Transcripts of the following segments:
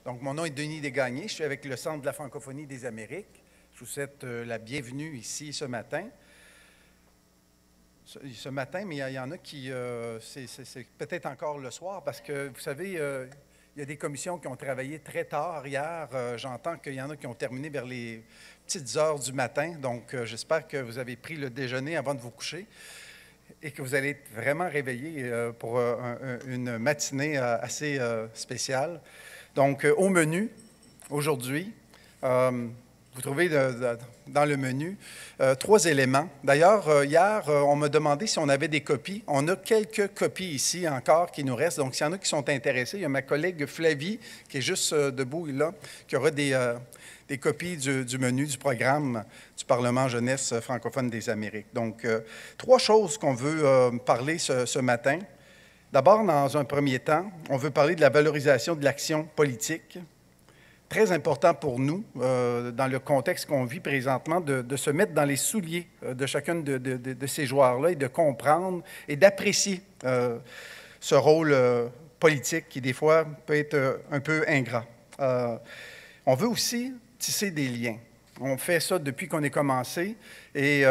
Donc, mon nom est Denis Desgagnés. Je suis avec le Centre de la francophonie des Amériques. Je vous souhaite la bienvenue ici ce matin. Ce matin, mais il y en a qui... c'est peut-être encore le soir parce que, vous savez, il y a des commissions qui ont travaillé très tard hier. J'entends qu'il y en a qui ont terminé vers les petites heures du matin. Donc, j'espère que vous avez pris le déjeuner avant de vous coucher et que vous allez être vraiment réveillés pour une matinée assez spéciale. Donc, au menu, aujourd'hui, vous trouvez dans le menu 3 éléments. D'ailleurs, hier, on m'a demandé si on avait des copies. On a quelques copies ici encore qui nous restent. Donc, s'il y en a qui sont intéressés, il y a ma collègue Flavie, qui est juste debout là, qui aura des copies du menu, du programme du Parlement jeunesse francophone des Amériques. Donc, 3 choses qu'on veut parler ce matin. D'abord, dans un premier temps, on veut parler de la valorisation de l'action politique. Très important pour nous, dans le contexte qu'on vit présentement, de se mettre dans les souliers de chacun de ces joueurs-là et de comprendre et d'apprécier ce rôle politique qui, des fois, peut être un peu ingrat. On veut aussi tisser des liens. On fait ça depuis qu'on est commencé et...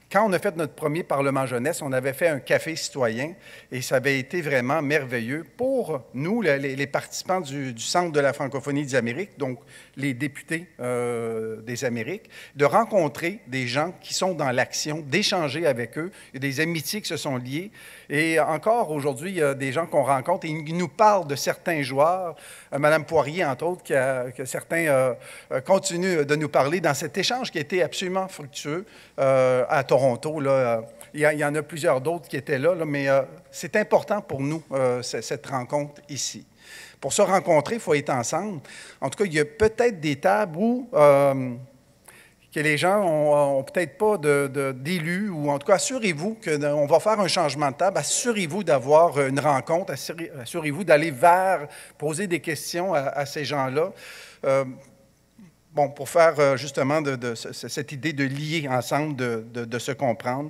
quand on a fait notre premier Parlement jeunesse, on avait fait un café citoyen et ça avait été vraiment merveilleux pour nous, les participants du Centre de la francophonie des Amériques, donc les députés des Amériques, de rencontrer des gens qui sont dans l'action, d'échanger avec eux. Il y a des amitiés qui se sont liées. Et encore aujourd'hui, il y a des gens qu'on rencontre et ils nous parlent de certains joueurs. Mme Poirier, entre autres, que certains continuent de nous parler dans cet échange qui a été absolument fructueux à Toronto. Là. Il y en a plusieurs d'autres qui étaient là, mais c'est important pour nous, cette rencontre ici. Pour se rencontrer, il faut être ensemble. En tout cas, il y a peut-être des tables où que les gens n'ont peut-être pas d'élus, ou en tout cas, assurez-vous qu'on va faire un changement de table, assurez-vous d'avoir une rencontre, assurez-vous d'aller poser des questions à ces gens-là. Bon, pour faire justement cette idée de lier ensemble, de se comprendre.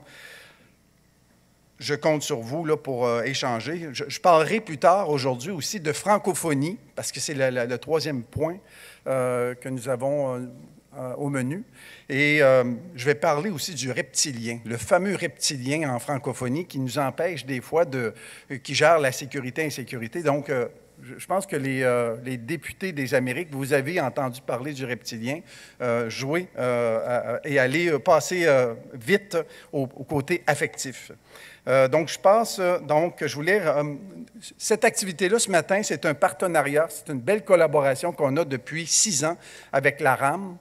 Je compte sur vous là, pour échanger. Je parlerai plus tard aujourd'hui aussi de francophonie, parce que c'est le 3e point que nous avons au menu. Et je vais parler aussi du reptilien, le fameux reptilien en francophonie qui nous empêche des fois qui gère la sécurité et insécurité. Donc, je pense que les députés des Amériques, vous avez entendu parler du reptilien, jouer et aller passer vite au côté affectif. Donc, je voulais... cette activité-là, ce matin, c'est un partenariat, c'est une belle collaboration qu'on a depuis 6 ans avec la RAM.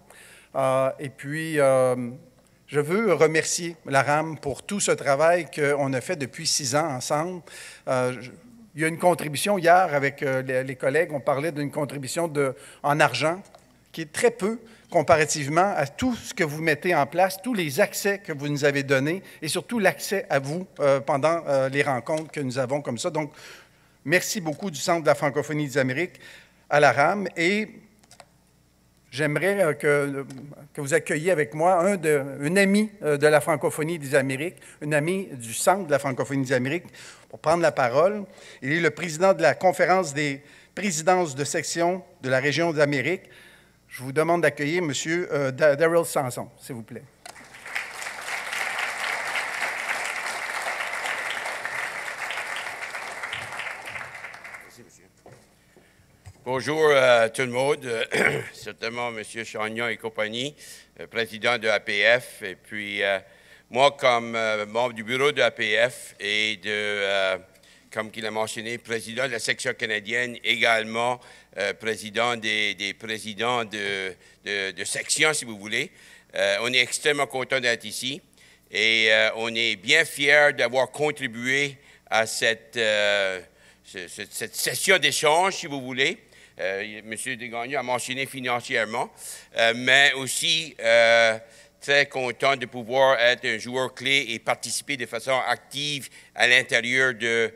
Et puis, je veux remercier la RAM pour tout ce travail qu'on a fait depuis 6 ans ensemble. Il y a une contribution hier avec les collègues, on parlait d'une contribution en argent qui est très peu comparativement à tout ce que vous mettez en place, tous les accès que vous nous avez donnés et surtout l'accès à vous pendant les rencontres que nous avons comme ça. Donc, merci beaucoup du Centre de la francophonie des Amériques à la RAM et j'aimerais que vous accueilliez avec moi une amie de la francophonie des Amériques, une amie du Centre de la francophonie des Amériques, pour prendre la parole. Il est le président de la conférence des présidences de section de la région d'Amérique. Je vous demande d'accueillir M. Daryl Sanson, s'il vous plaît. Merci, monsieur. Bonjour tout le monde, certainement M. Chagnon et compagnie, président de APF, et puis moi comme membre du bureau de APF et comme il a mentionné, président de la section canadienne, également président des présidents de section, si vous voulez. On est extrêmement content d'être ici et on est bien fiers d'avoir contribué à cette session d'échange, si vous voulez. M. Desgagnés a mentionné financièrement, mais aussi très content de pouvoir être un joueur clé et participer de façon active à l'intérieur de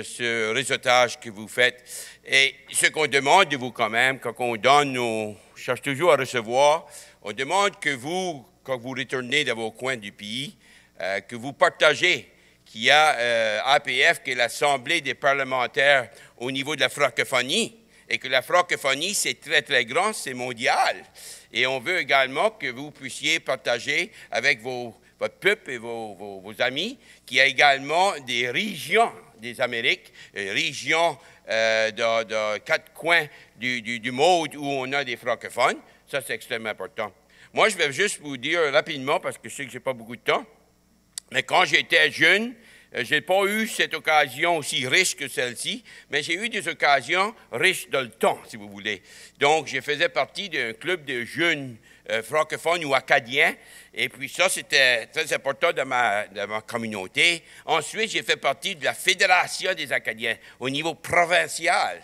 ce réseautage que vous faites. Et ce qu'on demande de vous quand même, quand on donne, on cherche toujours à recevoir, on demande que vous, quand vous retournez dans vos coins du pays, que vous partagez qu'il y a APF, qui est l'Assemblée des parlementaires au niveau de la francophonie, et que la francophonie, c'est très, très grand, c'est mondial. Et on veut également que vous puissiez partager avec votre peuple et vos amis qu'il y a également des régions des Amériques, régions de 4 coins du monde où on a des francophones. Ça, c'est extrêmement important. Moi, je vais juste vous dire rapidement, parce que je sais que je n'ai pas beaucoup de temps, mais quand j'étais jeune, je n'ai pas eu cette occasion aussi riche que celle-ci, mais j'ai eu des occasions riches dans le temps, si vous voulez. Donc, je faisais partie d'un club de jeunes francophones ou acadiens, et puis ça, c'était très important dans ma communauté. Ensuite, j'ai fait partie de la Fédération des Acadiens au niveau provincial.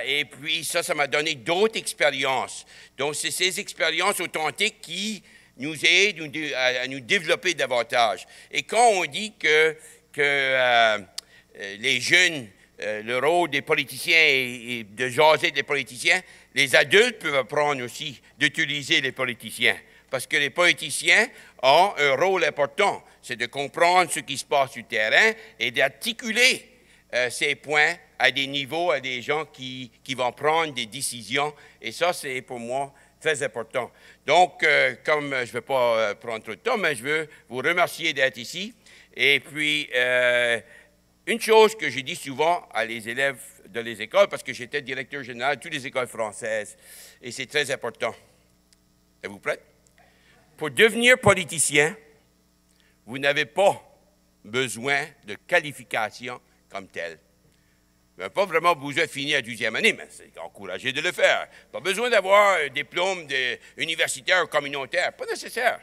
Et puis ça m'a donné d'autres expériences. Donc, c'est ces expériences authentiques qui nous aident à nous développer davantage. Et quand on dit que les jeunes, le rôle des politiciens est de jaser des politiciens, les adultes peuvent apprendre aussi d'utiliser les politiciens. Parce que les politiciens ont un rôle important, c'est de comprendre ce qui se passe sur le terrain et d'articuler ces points à des niveaux, à des gens qui vont prendre des décisions. Et ça, c'est pour moi très important. Donc, comme je ne vais pas prendre trop de temps, mais je veux vous remercier d'être ici. Et puis, une chose que je dis souvent à les élèves de les écoles, parce que j'étais directeur général de toutes les écoles françaises, et c'est très important. Êtes-vous prêts? Pour devenir politicien, vous n'avez pas besoin de qualification comme telle. Vous n'avez pas vraiment besoin de finir la 12e année, mais c'est encouragé de le faire. Pas besoin d'avoir un diplôme universitaire ou communautaire, pas nécessaire.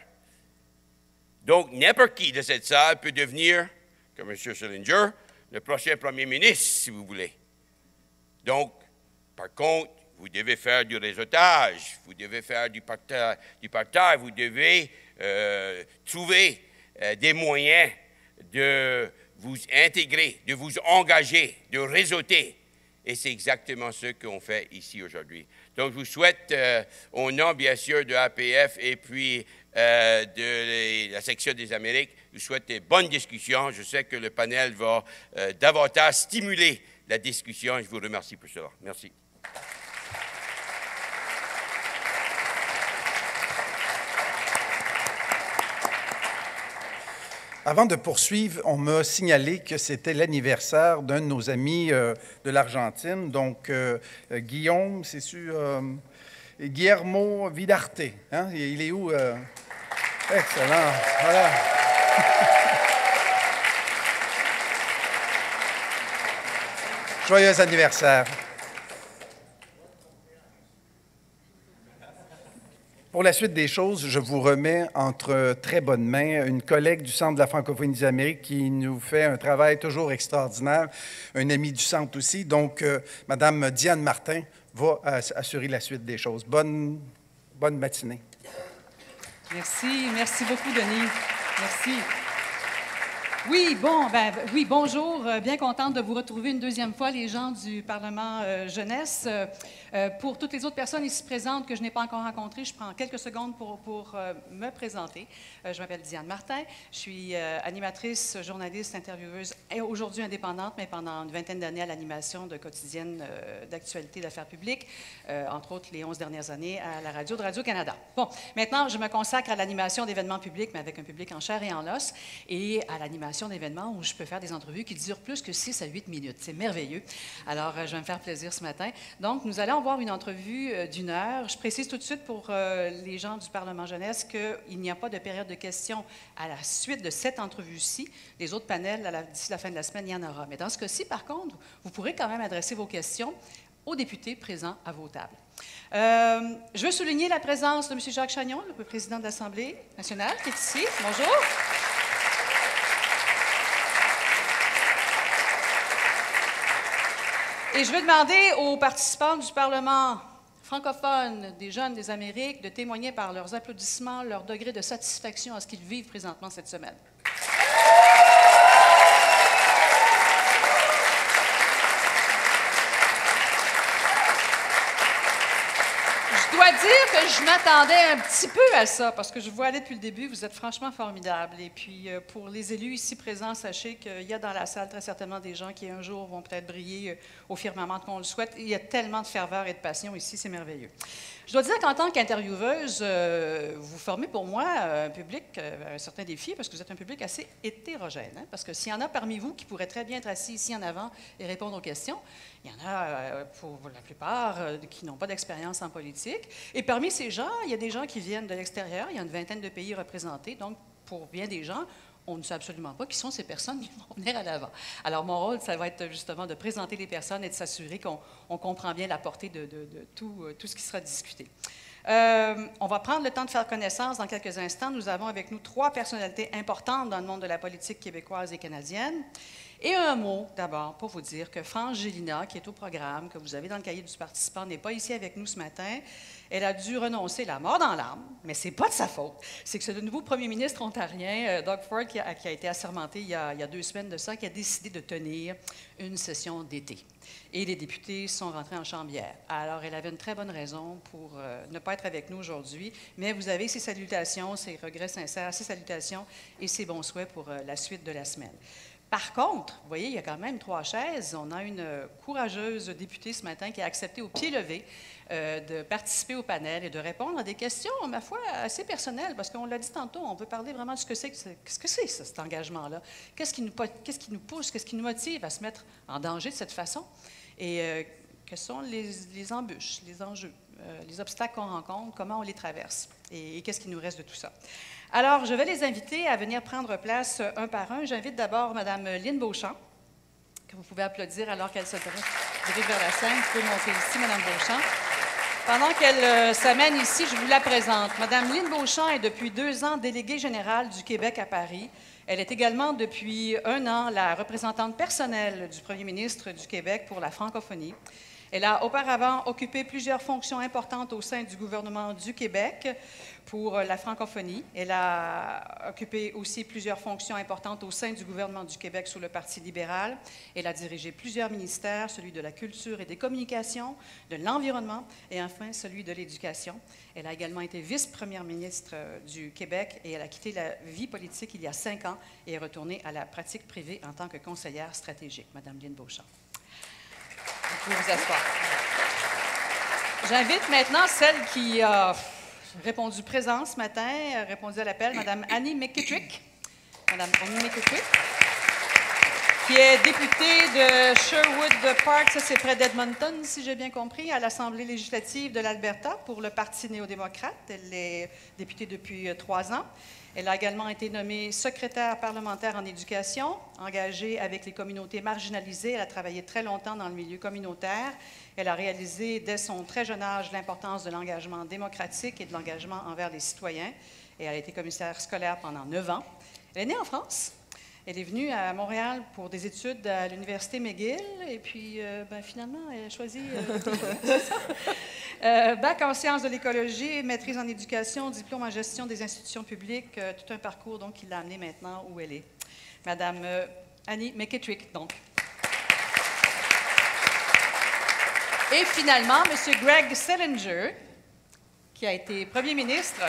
Donc, n'importe qui de cette salle peut devenir, comme M. Schillinger, le prochain premier ministre, si vous voulez. Donc, par contre, vous devez faire du réseautage, vous devez faire du partage, vous devez trouver des moyens de vous intégrer, de vous engager, de réseauter. Et c'est exactement ce qu'on fait ici aujourd'hui. Donc, je vous souhaite, au nom, bien sûr, de APF et puis de la section des Amériques, je vous souhaite des bonnes discussions. Je sais que le panel va davantage stimuler la discussion. Je vous remercie pour cela. Merci. Avant de poursuivre, on m'a signalé que c'était l'anniversaire d'un de nos amis de l'Argentine, donc Guillaume, c'est-tu Guillermo Vidarte, hein? Il est où? Excellent, voilà. Joyeux anniversaire. Pour la suite des choses, je vous remets entre très bonnes mains une collègue du Centre de la francophonie des Amériques qui nous fait un travail toujours extraordinaire, un ami du Centre aussi. Donc, Mme Diane Martin va assurer la suite des choses. Bonne matinée. Merci beaucoup, Denis. Merci. Oui, bonjour. Bien contente de vous retrouver une deuxième fois, les gens du Parlement jeunesse. Pour toutes les autres personnes ici présentes que je n'ai pas encore rencontrées, je prends quelques secondes pour me présenter. Je m'appelle Diane Martin. Je suis animatrice, journaliste, intervieweuse, et aujourd'hui indépendante, mais pendant une vingtaine d'années à l'animation de quotidiennes d'actualité d'affaires publiques, entre autres les 11 dernières années à la radio de Radio-Canada. Bon, maintenant, je me consacre à l'animation d'événements publics, mais avec un public en chair et en os, et à l'animation d'événements où je peux faire des entrevues qui durent plus que 6 à 8 minutes. C'est merveilleux. Alors, je vais me faire plaisir ce matin. Donc, nous allons avoir une entrevue d'1 heure. Je précise tout de suite pour les gens du Parlement jeunesse qu'il n'y a pas de période de questions à la suite de cette entrevue-ci. Les autres panels, d'ici la fin de la semaine, il y en aura. Mais dans ce cas-ci, par contre, vous pourrez quand même adresser vos questions aux députés présents à vos tables. Je veux souligner la présence de M. Jacques Chagnon, le président de l'Assemblée nationale, qui est ici. Bonjour. Et je veux demander aux participants du Parlement francophone des jeunes des Amériques de témoigner par leurs applaudissements leur degré de satisfaction à ce qu'ils vivent présentement cette semaine. Je dois dire que je m'attendais un petit peu à ça, parce que je vous vois aller depuis le début, vous êtes franchement formidables. Et puis, pour les élus ici présents, sachez qu'il y a dans la salle très certainement des gens qui un jour vont peut-être briller au firmament qu'on le souhaite. Il y a tellement de ferveur et de passion ici, c'est merveilleux. Je dois dire qu'en tant qu'intervieweuse, vous formez pour moi un public, un certain défi, parce que vous êtes un public assez hétérogène. Hein? Parce que s'il y en a parmi vous qui pourraient très bien être assis ici en avant et répondre aux questions, il y en a, pour la plupart, qui n'ont pas d'expérience en politique. Et parmi ces gens, il y a des gens qui viennent de l'extérieur. Il y a une vingtaine de pays représentés. Donc, pour bien des gens, on ne sait absolument pas qui sont ces personnes qui vont venir à l'avant. Alors, mon rôle, ça va être justement de présenter les personnes et de s'assurer qu'on comprend bien la portée de tout ce qui sera discuté. On va prendre le temps de faire connaissance dans quelques instants. Nous avons avec nous 3 personnalités importantes dans le monde de la politique québécoise et canadienne. Et un mot, d'abord, pour vous dire que France Gélina, qui est au programme, que vous avez dans le cahier du participant, n'est pas ici avec nous ce matin. Elle a dû renoncer la mort dans l'âme, mais ce n'est pas de sa faute. C'est que c'est le nouveau premier ministre ontarien, Doug Ford, qui a été assermenté il y a 2 semaines de ça, qui a décidé de tenir une session d'été. Et les députés sont rentrés en chambre hier. Alors, elle avait une très bonne raison pour ne pas être avec nous aujourd'hui, mais vous avez ses salutations, ses regrets sincères, ses salutations et ses bons souhaits pour la suite de la semaine. Par contre, vous voyez, il y a quand même 3 chaises. On a une courageuse députée ce matin qui a accepté au pied levé de participer au panel et de répondre à des questions, ma foi, assez personnelles, parce qu'on l'a dit tantôt, on veut parler vraiment de ce que c'est, cet engagement-là. Qu'est-ce qui nous pousse, qu'est-ce qui nous motive à se mettre en danger de cette façon? Et quelles sont les embûches, les enjeux, les obstacles qu'on rencontre, comment on les traverse et qu'est-ce qui nous reste de tout ça? Alors, je vais les inviter à venir prendre place un par un. J'invite d'abord Mme Lynn Beauchamp, que vous pouvez applaudir alors qu'elle se dirige vers la scène. Vous pouvez monter ici, Mme Beauchamp. Pendant qu'elle s'amène ici, je vous la présente. Mme Lynn Beauchamp est depuis 2 ans déléguée générale du Québec à Paris. Elle est également depuis 1 an la représentante personnelle du premier ministre du Québec pour la francophonie. Elle a auparavant occupé plusieurs fonctions importantes au sein du gouvernement du Québec pour la francophonie. Elle a occupé aussi plusieurs fonctions importantes au sein du gouvernement du Québec sous le Parti libéral. Elle a dirigé plusieurs ministères, celui de la culture et des communications, de l'environnement et enfin celui de l'éducation. Elle a également été vice-première ministre du Québec et elle a quitté la vie politique il y a 5 ans et est retournée à la pratique privée en tant que conseillère stratégique. Madame Lynn Beauchamp. Vous pouvez vous asseoir. J'invite maintenant celle qui a répondu présent ce matin, a répondu à l'appel, Mme Annie McKittrick. Mme Annie McKittrick, qui est députée de Sherwood Park, ça c'est près d'Edmonton, si j'ai bien compris, à l'Assemblée législative de l'Alberta pour le Parti néo-démocrate. Elle est députée depuis 3 ans. Elle a également été nommée secrétaire parlementaire en éducation, engagée avec les communautés marginalisées. Elle a travaillé très longtemps dans le milieu communautaire. Elle a réalisé dès son très jeune âge l'importance de l'engagement démocratique et de l'engagement envers les citoyens. Et elle a été commissaire scolaire pendant 9 ans. Elle est née en France. Elle est venue à Montréal pour des études à l'Université McGill et puis finalement, elle a choisi bac en sciences de l'écologie, maîtrise en éducation, diplôme en gestion des institutions publiques, tout un parcours donc qui l'a amenée maintenant où elle est. Madame Annie McKittrick, donc. Et finalement, M. Greg Selinger, qui a été premier ministre.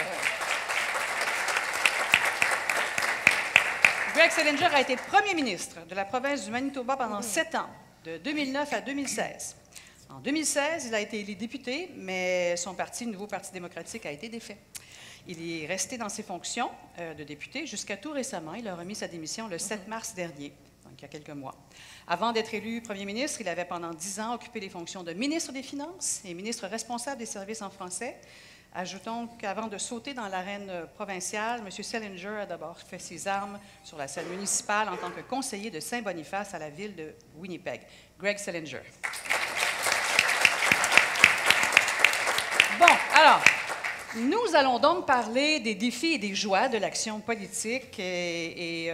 Greg Selinger a été premier ministre de la province du Manitoba pendant 7 ans, de 2009 à 2016. En 2016, il a été élu député, mais son parti, le Nouveau Parti démocratique, a été défait. Il est resté dans ses fonctions de député jusqu'à tout récemment. Il a remis sa démission le 7 mars dernier, donc il y a quelques mois. Avant d'être élu premier ministre, il avait pendant 10 ans occupé les fonctions de ministre des Finances et ministre responsable des services en français. Ajoutons qu'avant de sauter dans l'arène provinciale, M. Selinger a d'abord fait ses armes sur la scène municipale en tant que conseiller de Saint-Boniface à la ville de Winnipeg. Greg Selinger. Bon, alors, nous allons donc parler des défis et des joies de l'action politique. Et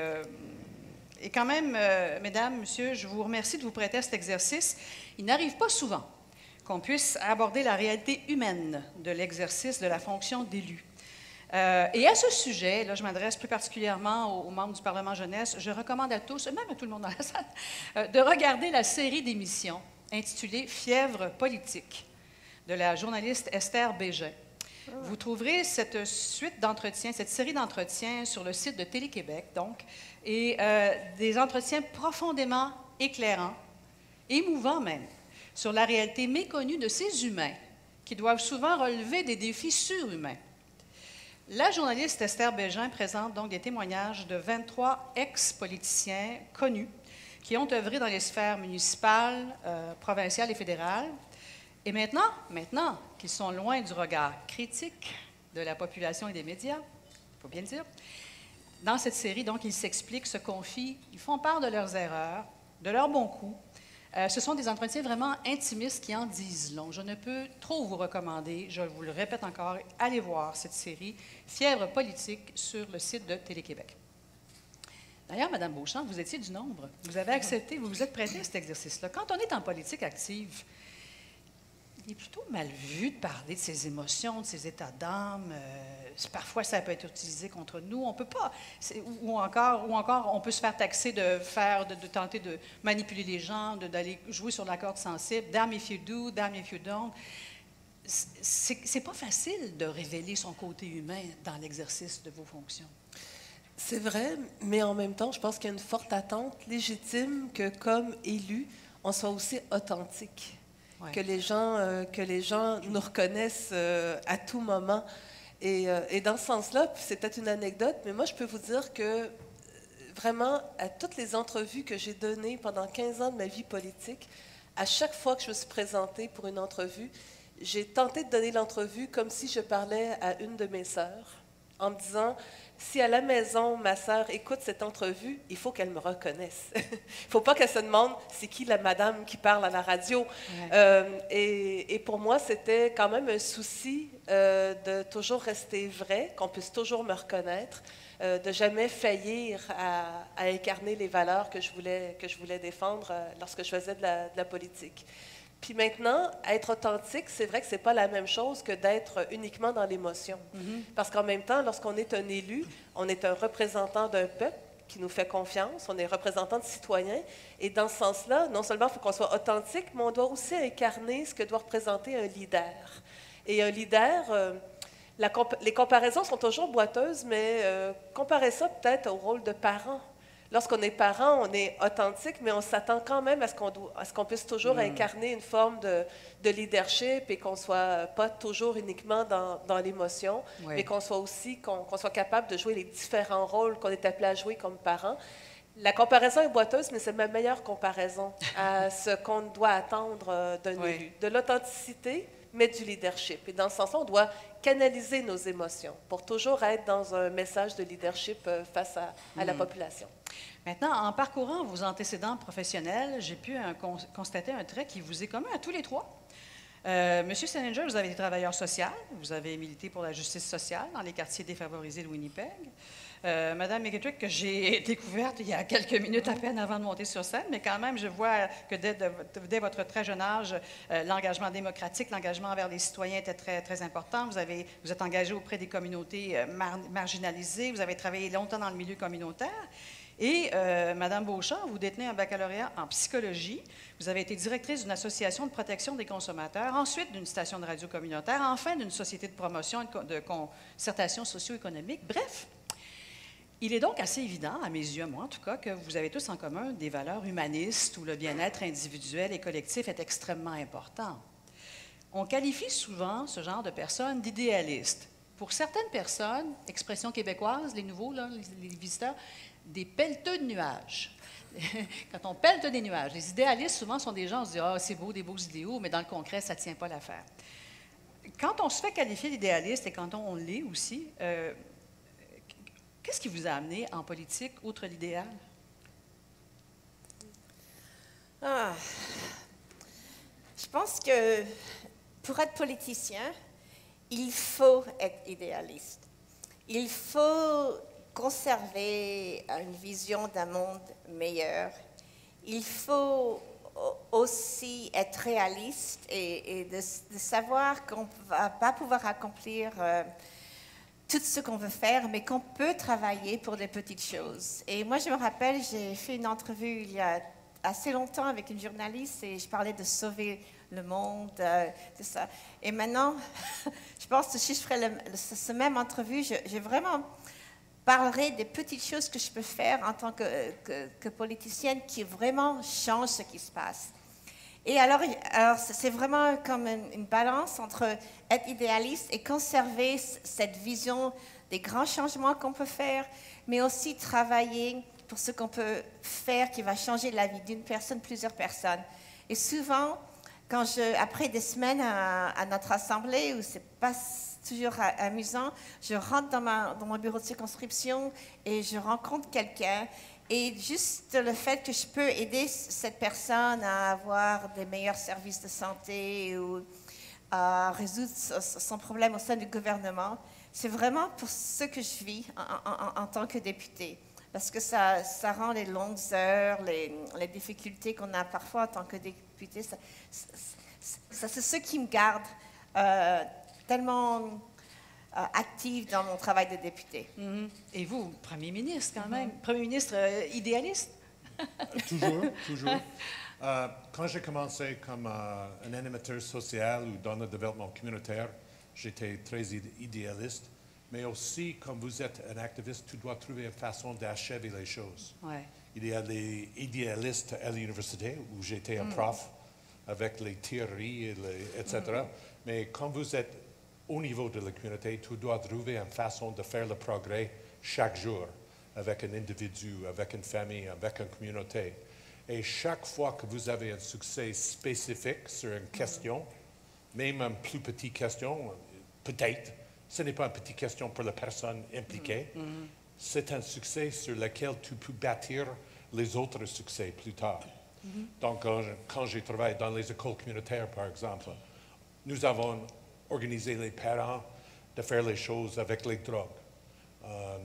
quand même, mesdames, messieurs, je vous remercie de vous prêter à cet exercice. Il n'arrive pas souvent qu'on puisse aborder la réalité humaine de l'exercice de la fonction d'élu. Et à ce sujet, là, je m'adresse plus particulièrement aux membres du Parlement jeunesse, je recommande à tous, même à tout le monde dans la salle, de regarder la série d'émissions intitulée « Fièvre politique » de la journaliste Esther Bégin. Vous trouverez cette suite d'entretiens, cette série d'entretiens sur le site de Télé-Québec, donc, et des entretiens profondément éclairants, émouvants même, sur la réalité méconnue de ces humains qui doivent souvent relever des défis surhumains. La journaliste Esther Bégin présente donc des témoignages de 23 ex-politiciens connus qui ont œuvré dans les sphères municipales, provinciales et fédérales. Et maintenant qu'ils sont loin du regard critique de la population et des médias, il faut bien le dire, dans cette série, donc, ils s'expliquent, se confient, ils font part de leurs erreurs, de leurs bons coups. Ce sont des entretiens vraiment intimistes qui en disent long. Je ne peux trop vous recommander, je vous le répète encore, allez voir cette série Fièvre politique sur le site de Télé-Québec. D'ailleurs, Mme Beauchamp, vous étiez du nombre. Vous avez accepté, vous vous êtes prêtée à cet exercice-là. Quand on est en politique active, il est plutôt mal vu de parler de ses émotions, de ses états d'âme. Parfois, ça peut être utilisé contre nous. On peut pas. Ou encore, on peut se faire taxer de tenter de manipuler les gens, d'aller jouer sur la corde sensible. Damn if you do, damn if you don't. C'est pas facile de révéler son côté humain dans l'exercice de vos fonctions. C'est vrai, mais en même temps, je pense qu'il y a une forte attente légitime que, comme élus, on soit aussi authentique. Ouais. Que les gens nous reconnaissent à tout moment. Et dans ce sens-là, c'est peut-être une anecdote, mais moi, je peux vous dire que vraiment, à toutes les entrevues que j'ai données pendant 15 ans de ma vie politique, à chaque fois que je me suis présentée pour une entrevue, j'ai tenté de donner l'entrevue comme si je parlais à une de mes sœurs, en me disant, si à la maison, ma sœur écoute cette entrevue, il faut qu'elle me reconnaisse. Il ne faut pas qu'elle se demande c'est qui la madame qui parle à la radio. Ouais. Et pour moi, c'était quand même un souci de toujours rester vrai, qu'on puisse toujours me reconnaître, de jamais faillir à incarner les valeurs que je voulais défendre lorsque je faisais de la politique. Puis maintenant, être authentique, c'est vrai que ce n'est pas la même chose que d'être uniquement dans l'émotion. Mm-hmm. Parce qu'en même temps, lorsqu'on est un élu, on est un représentant d'un peuple qui nous fait confiance, on est représentant de citoyens. Et dans ce sens-là, non seulement il faut qu'on soit authentique, mais on doit aussi incarner ce que doit représenter un leader. Et un leader, les comparaisons sont toujours boiteuses, mais comparez ça peut-être au rôle de parent. Lorsqu'on est parent, on est authentique, mais on s'attend quand même à ce qu'on puisse toujours incarner une forme de leadership et qu'on ne soit pas toujours uniquement dans l'émotion, oui. Mais qu'on soit capable de jouer les différents rôles qu'on est appelé à jouer comme parent. La comparaison est boiteuse, mais c'est ma meilleure comparaison à ce qu'on doit attendre d'un oui. élu. De l'authenticité, mais du leadership. Et dans ce sens-là, on doit canaliser nos émotions pour toujours être dans un message de leadership face à la population. Maintenant, en parcourant vos antécédents professionnels, j'ai pu constater un trait qui vous est commun à tous les trois. Monsieur Salinger, vous avez été travailleur social, vous avez milité pour la justice sociale dans les quartiers défavorisés de Winnipeg. Madame McKittrick, que j'ai découverte il y a quelques minutes à peine avant de monter sur scène, mais quand même, je vois que dès votre très jeune âge, l'engagement démocratique, l'engagement envers les citoyens était très, très important. Vous êtes engagé auprès des communautés marginalisées, vous avez travaillé longtemps dans le milieu communautaire. Et Madame Beauchamp, vous détenez un baccalauréat en psychologie. Vous avez été directrice d'une association de protection des consommateurs, ensuite d'une station de radio communautaire, enfin d'une société de promotion et de concertation socio-économique. Bref, il est donc assez évident, à mes yeux, moi en tout cas, que vous avez tous en commun des valeurs humanistes où le bien-être individuel et collectif est extrêmement important. On qualifie souvent ce genre de personnes d'idéalistes. Pour certaines personnes, expression québécoise, les nouveaux, là, les visiteurs, des pelleteux de nuages. Quand on pelte des nuages, les idéalistes, souvent, sont des gens, on se dit « Ah, c'est beau, des beaux idéaux », mais dans le concret, ça ne tient pas l'affaire. Quand on se fait qualifier d'idéaliste et quand on l'est aussi, qu'est-ce qui vous a amené en politique, outre l'idéal? Je pense que pour être politicien, il faut être idéaliste. Il faut conserver une vision d'un monde meilleur. Il faut aussi être réaliste et de savoir qu'on ne va pas pouvoir accomplir tout ce qu'on veut faire, mais qu'on peut travailler pour des petites choses. Et moi, je me rappelle, j'ai fait une entrevue il y a assez longtemps avec une journaliste et je parlais de sauver le monde, tout ça. Et maintenant, je pense que si je ferais ce même entrevue, j'ai vraiment parlerai des petites choses que je peux faire en tant que politicienne qui vraiment changent ce qui se passe. Et alors c'est vraiment comme une balance entre être idéaliste et conserver cette vision des grands changements qu'on peut faire, mais aussi travailler pour ce qu'on peut faire qui va changer la vie d'une personne, plusieurs personnes. Et souvent, après des semaines à notre assemblée où c'est pas toujours amusant, je rentre dans mon bureau de circonscription et je rencontre quelqu'un. Et juste le fait que je peux aider cette personne à avoir des meilleurs services de santé ou à résoudre son problème au sein du gouvernement, c'est vraiment pour ce que je vis en tant que députée. Parce que ça rend les longues heures, les difficultés qu'on a parfois en tant que députée, c'est ce qui me garde tellement active dans mon travail de députée. Mm-hmm. Et vous, Premier ministre quand même, Premier ministre idéaliste? Toujours, toujours. Quand j'ai commencé comme un animateur social ou dans le développement communautaire, j'étais très idéaliste. Mais aussi, comme vous êtes un activiste, tu dois trouver une façon d'achever les choses. Ouais. Il y a les idéalistes à l'université, où j'étais un prof, avec les théories, etc. Mais quand vous êtes au niveau de la communauté, tu dois trouver une façon de faire le progrès chaque jour, avec un individu, avec une famille, avec une communauté. Et chaque fois que vous avez un succès spécifique sur une question, même une plus petite question, peut-être, ce n'est pas une petite question pour la personne impliquée, c'est un succès sur lequel tu peux bâtir les autres succès plus tard. Donc, quand j'ai travaillé dans les écoles communautaires, par exemple, nous avons organisé les parents de faire les choses avec les drogues.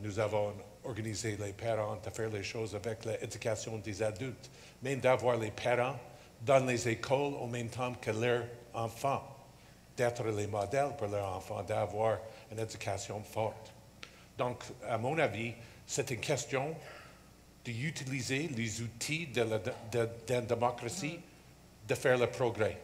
Nous avons organisé les parents de faire les choses avec l'éducation des adultes, même d'avoir les parents dans les écoles au même temps que leurs enfants, d'être les modèles pour leurs enfants, d'avoir une éducation forte. Donc, à mon avis, c'est une question d'utiliser les outils de la démocratie, de faire le progrès.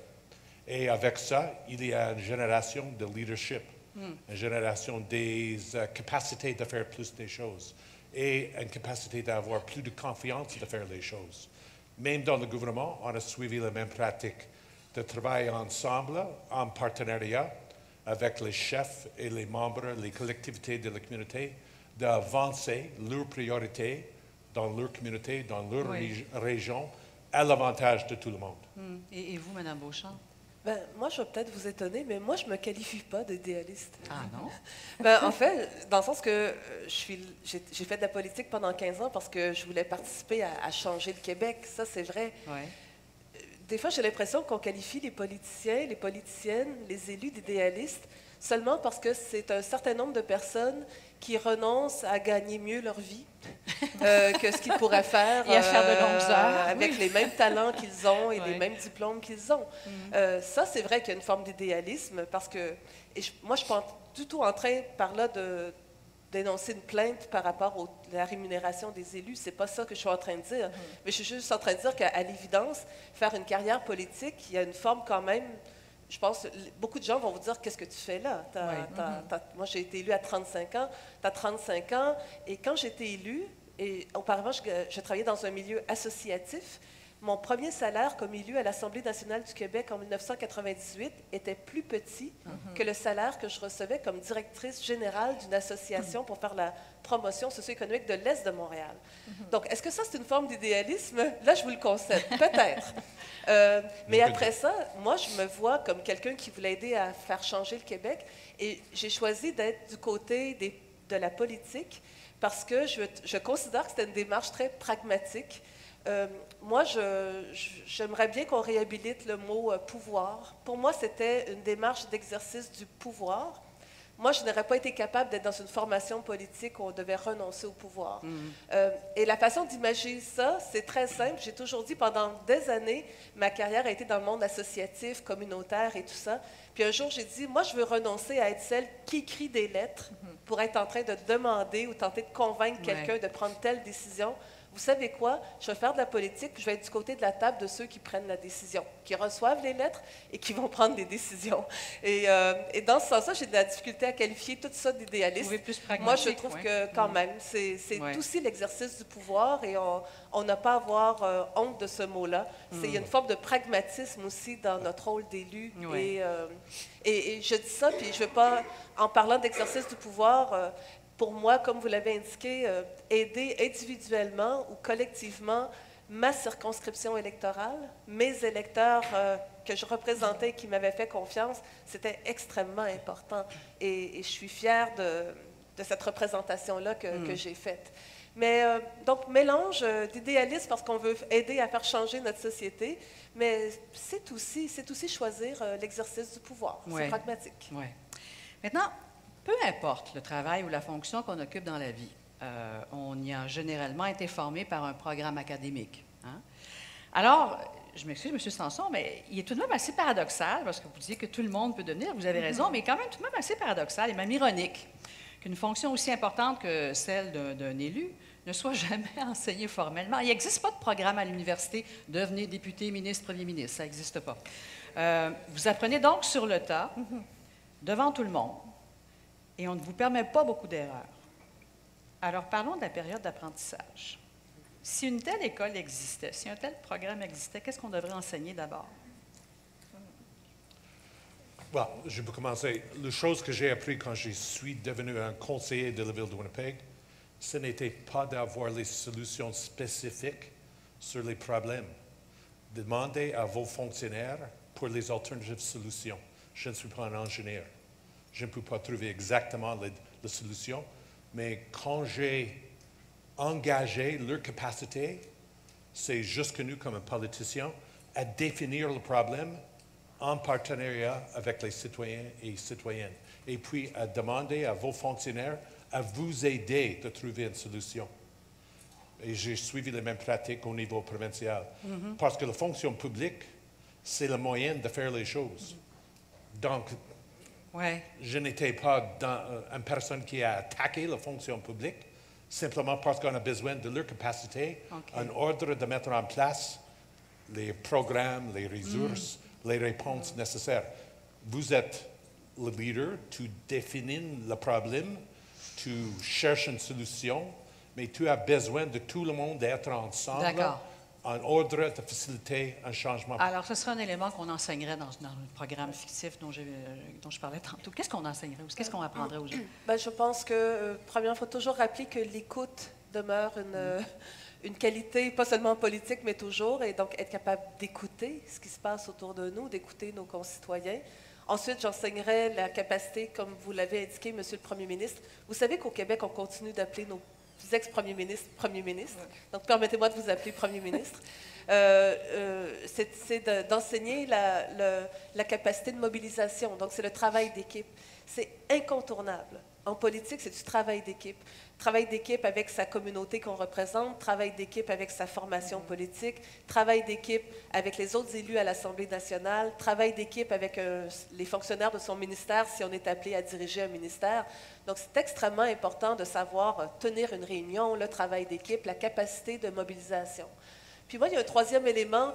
Et avec ça, il y a une génération de leadership, une génération des capacités de faire plus des choses et une capacité d'avoir plus de confiance de faire les choses. Même dans le gouvernement, on a suivi la même pratique, de travailler ensemble, en partenariat, avec les chefs et les membres, les collectivités de la communauté, d'avancer leurs priorités dans leur communauté, dans leur région, à l'avantage de tout le monde. Et vous, Mme Beauchamp? Ben, moi, je vais peut-être vous étonner, mais moi, je ne me qualifie pas d'idéaliste. Ah non? Ben, en fait, dans le sens que j'ai fait de la politique pendant 15 ans parce que je voulais participer à changer le Québec. Ça, c'est vrai. Ouais. Des fois, j'ai l'impression qu'on qualifie les politiciens, les politiciennes, les élus d'idéalistes seulement parce que c'est un certain nombre de personnes qui renoncent à gagner mieux leur vie que ce qu'ils pourraient faire, et à faire de longues heures. avec les mêmes talents qu'ils ont et les mêmes diplômes qu'ils ont. Ça, c'est vrai qu'il y a une forme d'idéalisme parce que moi, je ne suis pas du tout en train par là de dénoncer une plainte par rapport à la rémunération des élus. C'est pas ça que je suis en train de dire. Mais je suis juste en train de dire qu'à l'évidence, faire une carrière politique, il y a une forme quand même. Je pense beaucoup de gens vont vous dire, qu'est-ce que tu fais là? Moi, j'ai été élue à 35 ans. Tu as 35 ans. Et quand j'étais élue, et auparavant, je travaillais dans un milieu associatif, mon premier salaire comme élu à l'Assemblée nationale du Québec en 1998 était plus petit que le salaire que je recevais comme directrice générale d'une association pour faire la promotion socio-économique de l'Est de Montréal. Donc, est-ce que ça, c'est une forme d'idéalisme? Là, je vous le concède, peut-être. Mais après ça, moi, je me vois comme quelqu'un qui voulait aider à faire changer le Québec et j'ai choisi d'être du côté de la politique parce que je considère que c'était une démarche très pragmatique. Moi, j'aimerais bien qu'on réhabilite le mot pouvoir. Pour moi, c'était une démarche d'exercice du pouvoir. Moi, je n'aurais pas été capable d'être dans une formation politique où on devait renoncer au pouvoir. Et la façon d'imaginer ça, c'est très simple. J'ai toujours dit, pendant des années, ma carrière a été dans le monde associatif, communautaire et tout ça. Puis un jour, j'ai dit, moi, je veux renoncer à être celle qui écrit des lettres pour être en train de demander ou tenter de convaincre quelqu'un de prendre telle décision. vous savez quoi, je vais faire de la politique, je vais être du côté de la table de ceux qui prennent la décision, qui reçoivent les lettres et qui vont prendre des décisions. Et dans ce sens-là, j'ai de la difficulté à qualifier tout ça d'idéaliste. Moi, je trouve que quand même, c'est aussi l'exercice du pouvoir et on n'a pas à avoir honte de ce mot-là. Il y a une forme de pragmatisme aussi dans notre rôle d'élu. Et je dis ça, puis je ne veux pas, en parlant d'exercice du pouvoir, pour moi, comme vous l'avez indiqué, aider individuellement ou collectivement ma circonscription électorale, mes électeurs que je représentais et qui m'avaient fait confiance, c'était extrêmement important. Et je suis fière de cette représentation-là que j'ai faite. Mais donc, mélange d'idéalisme parce qu'on veut aider à faire changer notre société, mais c'est aussi choisir l'exercice du pouvoir. C'est pragmatique. Ouais. Maintenant, peu importe le travail ou la fonction qu'on occupe dans la vie, on y a généralement été formé par un programme académique. Hein? Alors, je m'excuse, M. Sanson, mais il est tout de même assez paradoxal, parce que vous disiez que tout le monde peut devenir, vous avez raison, mais quand même tout de même assez paradoxal et même ironique qu'une fonction aussi importante que celle d'un élu ne soit jamais enseignée formellement. Il n'existe pas de programme à l'université « Devenez député, ministre, premier ministre », ça n'existe pas. Vous apprenez donc sur le tas, devant tout le monde, et on ne vous permet pas beaucoup d'erreurs. Alors, parlons de la période d'apprentissage. Si une telle école existait, si un tel programme existait, qu'est-ce qu'on devrait enseigner d'abord? Bon, je peux commencer. La chose que j'ai appris quand je suis devenu un conseiller de la ville de Winnipeg, ce n'était pas d'avoir les solutions spécifiques sur les problèmes. Demandez à vos fonctionnaires pour les alternatives solutions. Je ne suis pas un ingénieur. Je ne peux pas trouver exactement la solution, mais quand j'ai engagé leur capacité, c'est jusqu'à nous comme un politicien, à définir le problème en partenariat avec les citoyens et citoyennes. Et puis à demander à vos fonctionnaires à vous aider de trouver une solution. Et j'ai suivi les mêmes pratiques au niveau provincial. Parce que la fonction publique, c'est le moyen de faire les choses. Donc, je n'étais pas une personne qui a attaqué la fonction publique, simplement parce qu'on a besoin de leur capacité, en ordre de mettre en place les programmes, les ressources, les réponses nécessaires. Vous êtes le leader, tu définis le problème, tu cherches une solution, mais tu as besoin de tout le monde d'être ensemble en ordre de faciliter un changement. Alors, ce sera un élément qu'on enseignerait dans le programme fictif dont je parlais tantôt. Qu'est-ce qu'on enseignerait ou qu'est-ce qu'on apprendrait aux gens? Bien, je pense que, premièrement, il faut toujours rappeler que l'écoute demeure une qualité, pas seulement politique, mais toujours, et donc être capable d'écouter ce qui se passe autour de nous, d'écouter nos concitoyens. Ensuite, j'enseignerai la capacité, comme vous l'avez indiqué, Monsieur le Premier ministre. Vous savez qu'au Québec, on continue d'appeler nos ex-premiers ministres Premier ministre. Donc, permettez-moi de vous appeler Premier ministre. C'est d'enseigner la capacité de mobilisation. Donc, c'est le travail d'équipe. C'est incontournable. En politique, c'est du travail d'équipe. Travail d'équipe avec sa communauté qu'on représente, travail d'équipe avec sa formation politique, travail d'équipe avec les autres élus à l'Assemblée nationale, travail d'équipe avec les fonctionnaires de son ministère si on est appelé à diriger un ministère. Donc, c'est extrêmement important de savoir tenir une réunion, le travail d'équipe, la capacité de mobilisation. Puis moi, il y a un troisième élément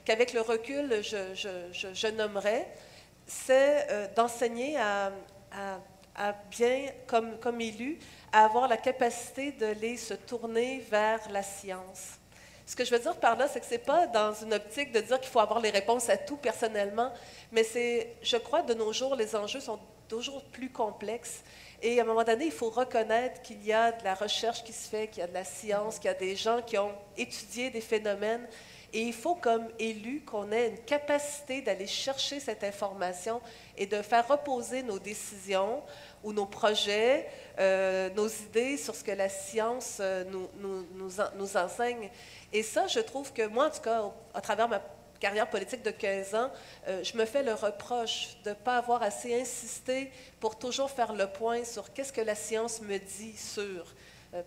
qu'avec le recul, je nommerais, c'est d'enseigner à bien, comme élu, à avoir la capacité de se tourner vers la science. Ce que je veux dire par là, c'est que ce n'est pas dans une optique de dire qu'il faut avoir les réponses à tout personnellement, mais je crois, de nos jours, les enjeux sont toujours plus complexes. Et à un moment donné, il faut reconnaître qu'il y a de la recherche qui se fait, qu'il y a de la science, qu'il y a des gens qui ont étudié des phénomènes. Et il faut, comme élu, qu'on ait une capacité d'aller chercher cette information et de faire reposer nos décisions ou nos projets, nos idées sur ce que la science nous enseigne. Et ça, je trouve que moi, en tout cas, à travers ma carrière politique de 15 ans, je me fais le reproche de ne pas avoir assez insisté pour toujours faire le point sur qu'est-ce que la science me dit sur...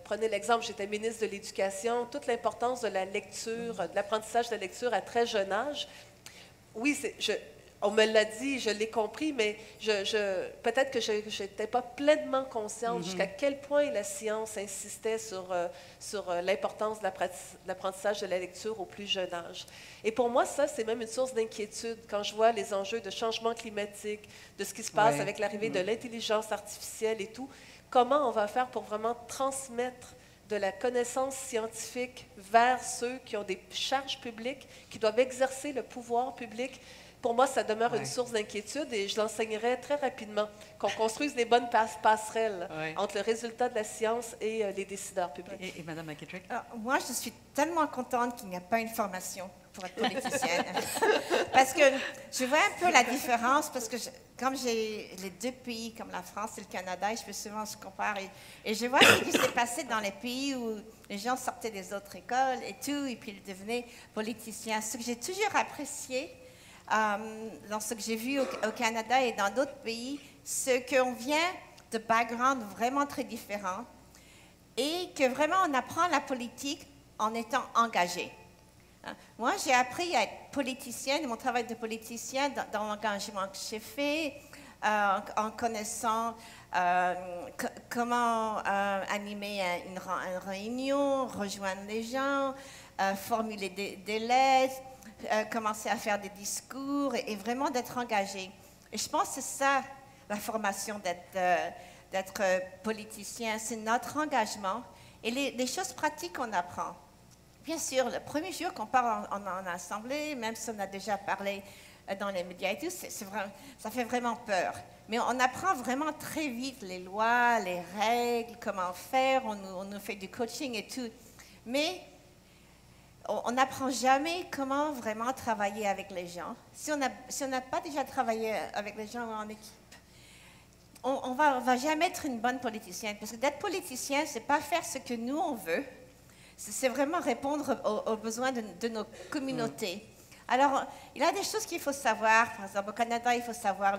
Prenez l'exemple, j'étais ministre de l'Éducation, toute l'importance de la lecture, de l'apprentissage de la lecture à très jeune âge. Oui, on me l'a dit, je l'ai compris, mais peut-être que je n'étais pas pleinement consciente jusqu'à quel point la science insistait sur l'importance de l'apprentissage de la lecture au plus jeune âge. Et pour moi, ça, c'est même une source d'inquiétude quand je vois les enjeux de changement climatique, de ce qui se passe avec l'arrivée de l'intelligence artificielle et tout. Comment on va faire pour vraiment transmettre de la connaissance scientifique vers ceux qui ont des charges publiques, qui doivent exercer le pouvoir public? Pour moi, ça demeure une source d'inquiétude et je l'enseignerai très rapidement, qu'on construise les bonnes passerelles entre le résultat de la science et les décideurs publics. Et Mme McKittrick? Moi, je suis tellement contente qu'il n'y a pas une formation pour être politicienne. Parce que je vois un peu la différence, parce que comme j'ai les deux pays, comme la France et le Canada, je peux souvent se comparer. Et je vois ce qui s'est passé dans les pays où les gens sortaient des autres écoles et tout, et puis ils devenaient politiciens. Ce que j'ai toujours apprécié, dans ce que j'ai vu au Canada et dans d'autres pays, c'est qu'on vient de backgrounds vraiment très différents et que vraiment on apprend la politique en étant engagé. Moi, j'ai appris à être politicienne, mon travail de politicienne dans l'engagement que j'ai fait, en connaissant comment animer une réunion, rejoindre les gens, formuler des lettres, commencer à faire des discours et vraiment d'être engagé. Et je pense que c'est ça, la formation d'être politicien, c'est notre engagement et les choses pratiques qu'on apprend. Bien sûr, le premier jour qu'on parle en assemblée, même si on a déjà parlé dans les médias et tout, ça fait vraiment peur. Mais on apprend vraiment très vite les lois, les règles, comment faire, on nous fait du coaching et tout. Mais on n'apprend jamais comment vraiment travailler avec les gens. Si on n'a pas déjà travaillé avec les gens en équipe, on va jamais être une bonne politicienne. Parce que d'être politicien, c'est pas faire ce que nous, on veut. C'est vraiment répondre aux besoins de nos communautés. Alors, il y a des choses qu'il faut savoir. Par exemple, au Canada, il faut savoir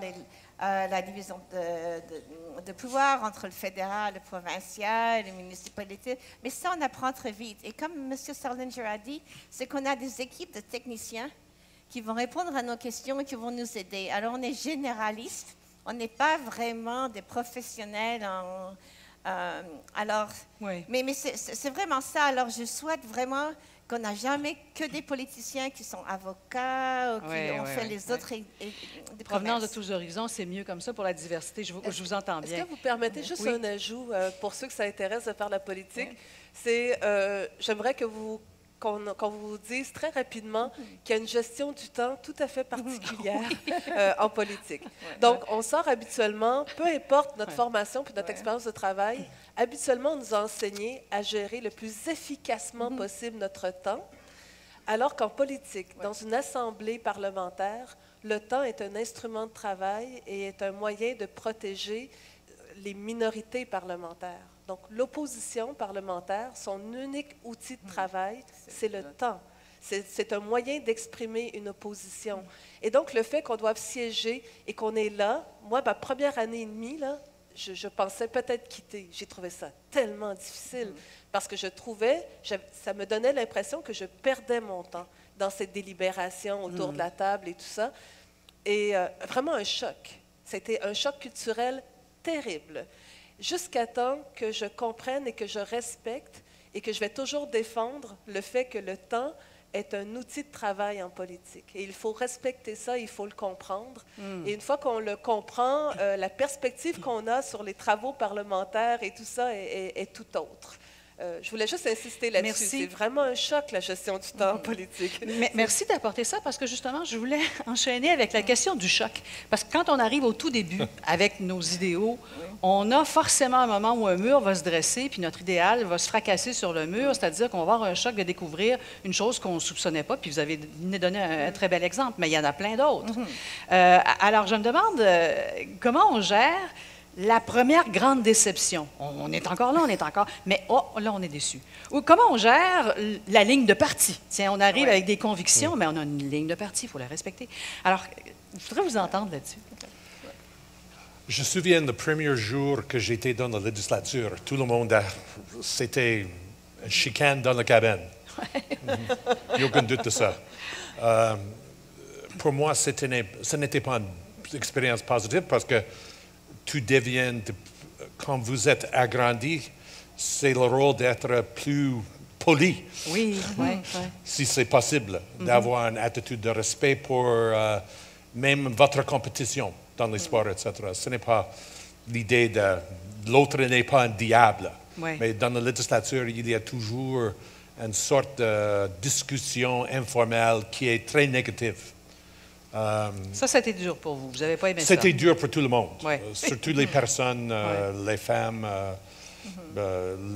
la division de pouvoir entre le fédéral, le provincial, les municipalités. Mais ça, on apprend très vite. Et comme M. Sarlinger a dit, c'est qu'on a des équipes de techniciens qui vont répondre à nos questions et qui vont nous aider. Alors, on est généraliste. On n'est pas vraiment des professionnels mais c'est vraiment ça. Alors, je souhaite vraiment qu'on n'a jamais que des politiciens qui sont avocats ou qui ont fait les autres des provenance de tous horizons, c'est mieux comme ça pour la diversité. Je vous entends bien. Est-ce que vous permettez juste un ajout pour ceux que ça intéresse de faire la politique? C'est, j'aimerais qu'on vous dise très rapidement qu'il y a une gestion du temps tout à fait particulière en politique. Donc, on sort habituellement, peu importe notre formation puis notre expérience de travail, habituellement, on nous a enseigné à gérer le plus efficacement possible notre temps, alors qu'en politique, dans une assemblée parlementaire, le temps est un instrument de travail et est un moyen de protéger les minorités parlementaires. Donc, l'opposition parlementaire, son unique outil de travail, c'est le temps. C'est un moyen d'exprimer une opposition. Et donc, le fait qu'on doive siéger et qu'on est là, moi, ma première année et demie, là, je pensais peut-être quitter. J'ai trouvé ça tellement difficile parce que je trouvais, ça me donnait l'impression que je perdais mon temps dans cette délibération autour de la table et tout ça. Et vraiment un choc. C'était un choc culturel terrible. Jusqu'à temps que je comprenne et que je respecte et que je vais toujours défendre le fait que le temps est un outil de travail en politique. Et il faut respecter ça, il faut le comprendre. Et une fois qu'on le comprend, la perspective qu'on a sur les travaux parlementaires et tout ça est tout autre. Je voulais juste insister là-dessus. C'est vraiment un choc, la gestion du temps en politique. Merci d'apporter ça, parce que justement, je voulais enchaîner avec la question du choc. Parce que quand on arrive au tout début avec nos idéaux, on a forcément un moment où un mur va se dresser, puis notre idéal va se fracasser sur le mur, c'est-à-dire qu'on va avoir un choc de découvrir une chose qu'on ne soupçonnait pas, puis vous avez donné un très bel exemple, mais il y en a plein d'autres. Alors, je me demande comment on gère la première grande déception. On est encore là, mais là, on est déçu. Ou comment on gère la ligne de parti? Tiens, on arrive avec des convictions, mais on a une ligne de parti, il faut la respecter. Alors, je voudrais vous entendre là-dessus. Je me souviens le premier jour que j'étais dans la législature. Tout le monde, c'était une chicane dans la cabine. Il n'y a aucun doute de ça. pour moi, ce n'était pas une expérience positive parce que tu deviens, quand vous êtes agrandi, c'est le rôle d'être plus poli. Oui, oui, oui. Si c'est possible, d'avoir une attitude de respect pour même votre compétition dans les sports, etc. Ce n'est pas l'idée de l'autre n'est pas un diable. Oui. Mais dans la législature, il y a toujours une sorte de discussion informelle qui est très négative. Ça, c'était dur pour vous. Vous n'avez pas aimé ça? C'était dur pour tout le monde, Oui. surtout les personnes, les femmes,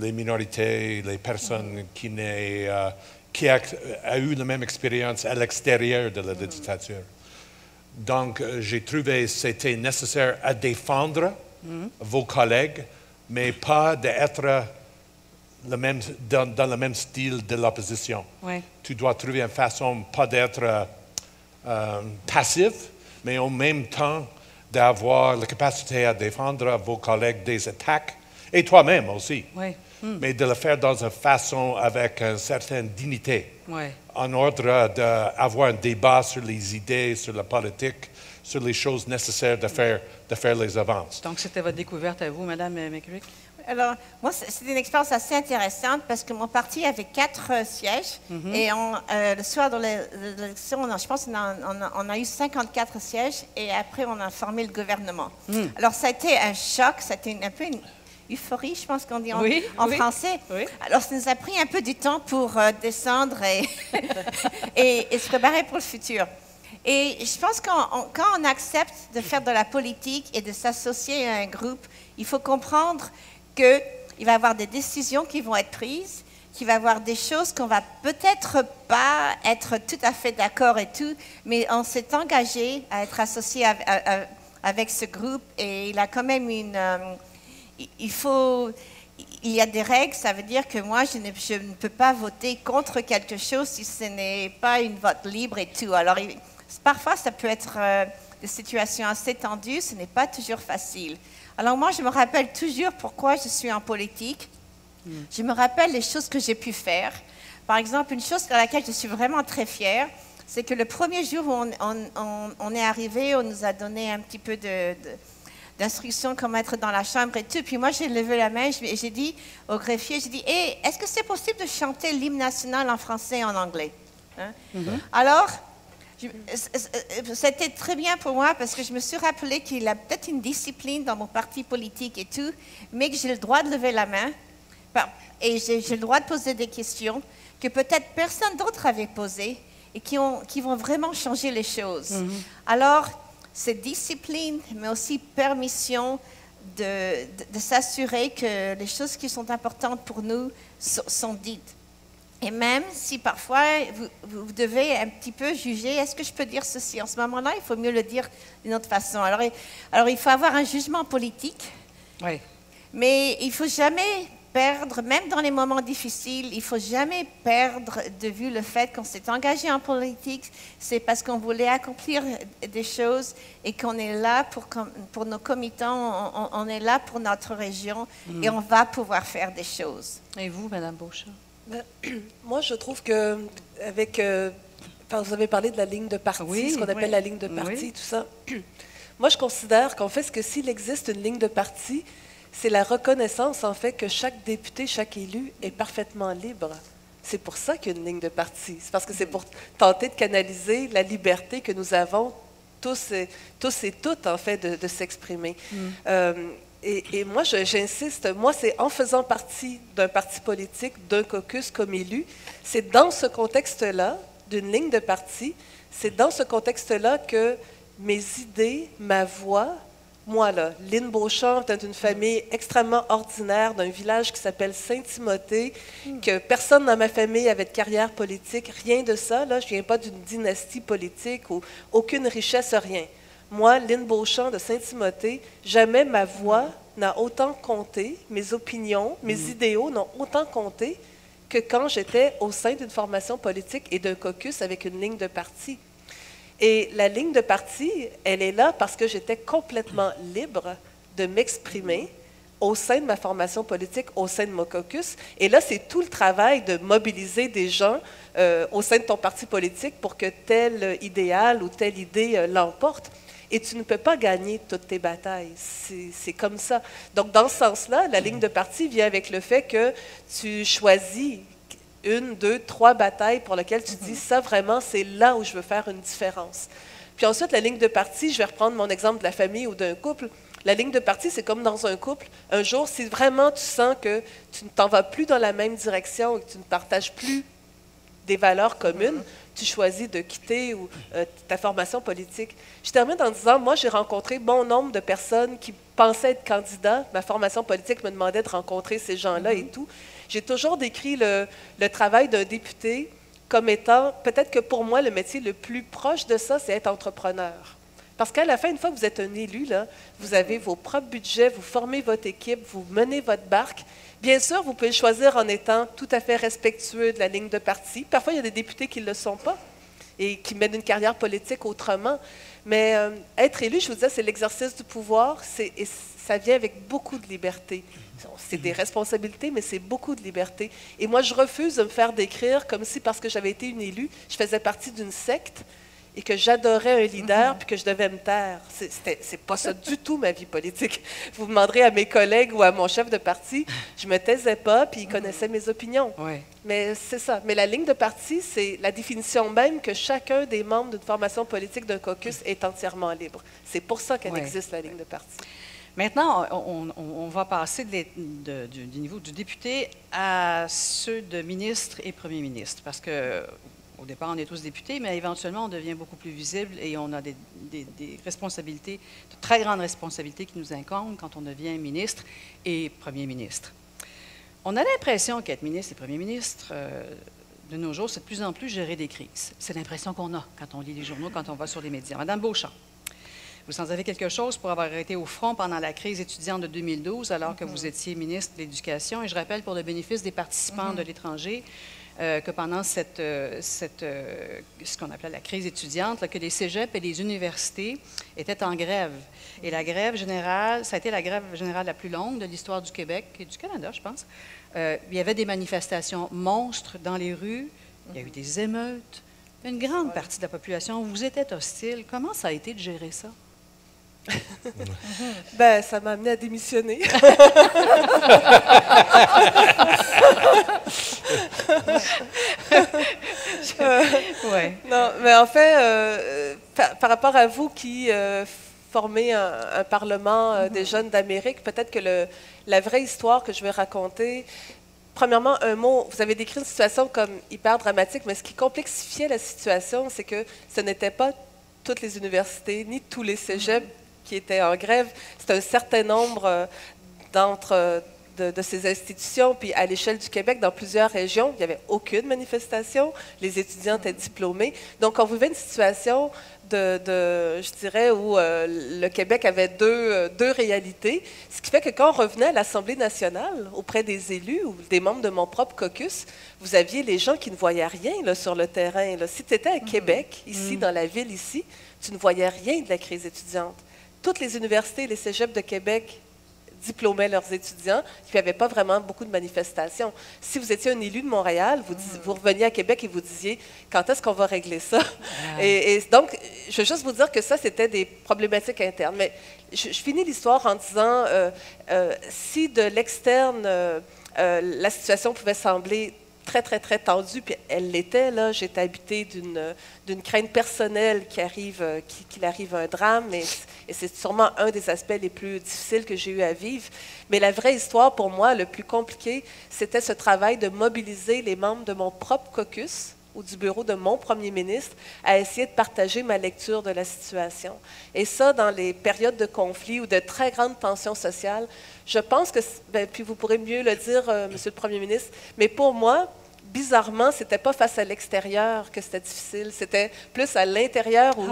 les minorités, les personnes qui a eu la même expérience à l'extérieur de la législature. Donc, j'ai trouvé que c'était nécessaire à défendre vos collègues, mais pas d'être dans le même style de l'opposition. Oui. Tu dois trouver une façon, pas d'être passif, mais en même temps d'avoir la capacité à défendre vos collègues des attaques, et toi-même aussi. Oui. Mais de le faire dans une façon avec une certaine dignité, Oui. en ordre d'avoir un débat sur les idées, sur la politique, sur les choses nécessaires de faire les avances. Donc, c'était votre découverte à vous, Mme McCrick? Alors, moi, c'est une expérience assez intéressante parce que mon parti avait 4 sièges et le soir de l'élection, je pense qu'on a eu 54 sièges et après, on a formé le gouvernement. Alors, ça a été un choc, ça a été un peu une euphorie, je pense qu'on dit en français. Oui. Alors, ça nous a pris un peu du temps pour descendre et se préparer pour le futur. Et je pense que quand on accepte de faire de la politique et de s'associer à un groupe, il faut comprendre qu'il va y avoir des décisions qui vont être prises, qu'il va y avoir des choses qu'on va peut-être pas être tout à fait d'accord et tout, mais on s'est engagé à être associé avec ce groupe et il a quand même il y a des règles, ça veut dire que moi, je ne peux pas voter contre quelque chose si ce n'est pas une vote libre et tout. Alors, parfois, ça peut être des situations assez tendues, ce n'est pas toujours facile. Alors moi, je me rappelle toujours pourquoi je suis en politique. Je me rappelle les choses que j'ai pu faire. Par exemple, une chose à laquelle je suis vraiment très fière, c'est que le premier jour où on est arrivé, on nous a donné un petit peu d'instructions comment être dans la chambre et tout. Puis moi, j'ai levé la main et j'ai dit au greffier, j'ai dit, hey, est-ce que c'est possible de chanter l'hymne national en français et en anglais? Hein? Alors, c'était très bien pour moi parce que je me suis rappelé qu'il y a peut-être une discipline dans mon parti politique et tout, mais que j'ai le droit de lever la main et j'ai le droit de poser des questions que peut-être personne d'autre avait posées et qui vont vraiment changer les choses. Alors, c'est discipline, mais aussi permission de s'assurer que les choses qui sont importantes pour nous sont dites. Et même si parfois, vous devez un petit peu juger, est-ce que je peux dire ceci? En ce moment-là, il faut mieux le dire d'une autre façon. Alors il faut avoir un jugement politique, oui. Mais il ne faut jamais perdre, même dans les moments difficiles, il ne faut jamais perdre de vue le fait qu'on s'est engagé en politique, c'est parce qu'on voulait accomplir des choses et qu'on est là pour nos committants, on est là pour notre région et on va pouvoir faire des choses. Et vous, Mme Beauchamp? Moi, je trouve que vous avez parlé de la ligne de parti, ce qu'on appelle la ligne de parti, tout ça. Moi, je considère qu'en fait, s'il existe une ligne de parti, c'est la reconnaissance, en fait, que chaque député, chaque élu est parfaitement libre. C'est pour ça qu'il y a une ligne de parti. C'est parce que c'est pour tenter de canaliser la liberté que nous avons tous et toutes, en fait, de s'exprimer. Et moi, j'insiste, moi, c'est en faisant partie d'un parti politique, d'un caucus comme élu, c'est dans ce contexte-là, d'une ligne de parti, c'est dans ce contexte-là que mes idées, ma voix, moi, là, Lynn Beauchamp, dans une famille extrêmement ordinaire, d'un village qui s'appelle Saint-Timothée, que personne dans ma famille avait de carrière politique, rien de ça, là, je ne viens pas d'une dynastie politique ou aucune richesse, rien. Moi, Lynn Beauchamp de Saint-Timothée, jamais ma voix n'a autant compté, mes opinions, mes idéaux n'ont autant compté que quand j'étais au sein d'une formation politique et d'un caucus avec une ligne de parti. Et la ligne de parti, elle est là parce que j'étais complètement libre de m'exprimer au sein de ma formation politique, au sein de mon caucus. Et là, c'est tout le travail de mobiliser des gens au sein de ton parti politique pour que tel idéal ou telle idée l'emporte. Et tu ne peux pas gagner toutes tes batailles. C'est comme ça. Donc, dans ce sens-là, la ligne de parti vient avec le fait que tu choisis 1, 2, 3 batailles pour lesquelles tu dis, ça vraiment, c'est là où je veux faire une différence. Puis ensuite, la ligne de parti, je vais reprendre mon exemple de la famille ou d'un couple. La ligne de parti, c'est comme dans un couple. Un jour, si vraiment tu sens que tu ne t'en vas plus dans la même direction et que tu ne partages plus des valeurs communes, tu choisis de quitter ta formation politique. Je termine en disant, moi, j'ai rencontré bon nombre de personnes qui pensaient être candidats. Ma formation politique me demandait de rencontrer ces gens-là et tout. J'ai toujours décrit le travail d'un député comme étant, peut-être que pour moi, le métier le plus proche de ça, c'est être entrepreneur. Parce qu'à la fin, une fois que vous êtes un élu, là, vous avez vos propres budgets, vous formez votre équipe, vous menez votre barque. Bien sûr, vous pouvez le choisir en étant tout à fait respectueux de la ligne de parti. Parfois, il y a des députés qui ne le sont pas et qui mènent une carrière politique autrement. Mais être élu, je vous disais, c'est l'exercice du pouvoir et ça vient avec beaucoup de liberté. C'est des responsabilités, mais c'est beaucoup de liberté. Et moi, je refuse de me faire décrire comme si, parce que j'avais été une élue, je faisais partie d'une secte et que j'adorais un leader puis que je devais me taire. C'est pas ça du tout, ma vie politique. Vous demanderez à mes collègues ou à mon chef de parti, je me taisais pas puis il connaissait mes opinions. Oui. Mais c'est ça. Mais la ligne de parti, c'est la définition même que chacun des membres d'une formation politique d'un caucus est entièrement libre. C'est pour ça qu'elle existe, la ligne de parti. Maintenant, on va passer du niveau du député à ceux de ministres et premiers ministres, parce que au départ, on est tous députés, mais éventuellement, on devient beaucoup plus visible et on a des responsabilités, de très grandes responsabilités qui nous incombent quand on devient ministre et premier ministre. On a l'impression qu'être ministre et premier ministre, de nos jours, c'est de plus en plus gérer des crises. C'est l'impression qu'on a quand on lit les journaux, quand on va sur les médias. Madame Beauchamp, vous en savez quelque chose pour avoir été au front pendant la crise étudiante de 2012, alors que vous étiez ministre de l'Éducation. Et je rappelle, pour le bénéfice des participants de l'étranger, que pendant ce qu'on appelait la crise étudiante, là, que les cégeps et les universités étaient en grève. Et la grève générale, ça a été la grève générale la plus longue de l'histoire du Québec et du Canada, je pense. Il y avait des manifestations monstres dans les rues, il y a eu des émeutes. Une grande partie de la population vous était hostile. Comment ça a été de gérer ça? Ben, ça m'a amené à démissionner. Non, mais en fait, par rapport à vous qui formez un Parlement des jeunes d'Amérique, peut-être que la vraie histoire que je vais raconter, premièrement, un mot, vous avez décrit une situation comme hyper dramatique, mais ce qui complexifiait la situation, c'est que ce n'était pas toutes les universités, ni tous les cégeps qui étaient en grève. C'est un certain nombre de ces institutions. Puis à l'échelle du Québec, dans plusieurs régions, il n'y avait aucune manifestation. Les étudiants étaient diplômés. Donc, on vivait une situation je dirais, où le Québec avait deux réalités. Ce qui fait que quand on revenait à l'Assemblée nationale, auprès des élus ou des membres de mon propre caucus, vous aviez les gens qui ne voyaient rien là, sur le terrain. Là. Si tu étais à Québec, ici, dans la ville ici, tu ne voyais rien de la crise étudiante. Toutes les universités et les cégeps de Québec diplômaient leurs étudiants, puis il n'y avait pas vraiment beaucoup de manifestations. Si vous étiez un élu de Montréal, vous reveniez à Québec et vous disiez « Quand est-ce qu'on va régler ça? » Et donc, je veux juste vous dire que ça, c'était des problématiques internes. Mais je finis l'histoire en disant si de l'externe, la situation pouvait sembler très, très, très tendue, puis elle l'était, là. J'étais habitée d'une crainte personnelle qu'il arrive un drame, et c'est sûrement un des aspects les plus difficiles que j'ai eu à vivre. Mais la vraie histoire, pour moi, le plus compliqué, c'était ce travail de mobiliser les membres de mon propre caucus ou du bureau de mon premier ministre à essayer de partager ma lecture de la situation. Et ça, dans les périodes de conflit ou de très grande tension sociale, je pense que, puis vous pourrez mieux le dire, Monsieur le Premier ministre, mais pour moi, bizarrement, c'était pas face à l'extérieur que c'était difficile, c'était plus à l'intérieur où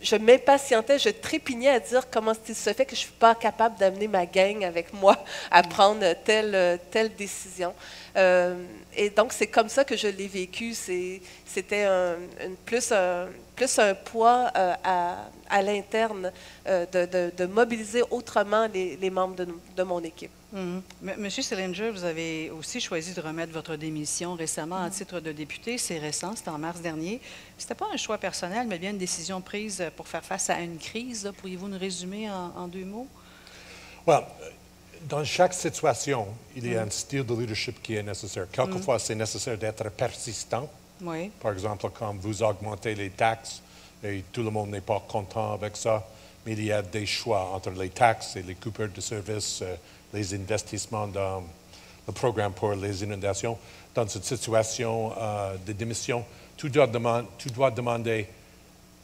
je m'impatientais, je trépignais à dire comment il se fait que je ne suis pas capable d'amener ma gang avec moi à prendre telle décision. Et donc, c'est comme ça que je l'ai vécu. C'était plus un poids à l'interne de mobiliser autrement les membres de mon équipe. Monsieur Selinger, vous avez aussi choisi de remettre votre démission récemment à titre de député. C'est récent, c'était en mars dernier. Ce n'était pas un choix personnel, mais bien une décision prise pour faire face à une crise. Pourriez-vous nous résumer en 2 mots? Well, dans chaque situation, il y a un style de leadership qui est nécessaire. Quelquefois, c'est nécessaire d'être persistant. Oui. Par exemple, quand vous augmentez les taxes et tout le monde n'est pas content avec ça, mais il y a des choix entre les taxes et les coupures de services, les investissements dans le programme pour les inondations. Dans cette situation de démission, tu dois demander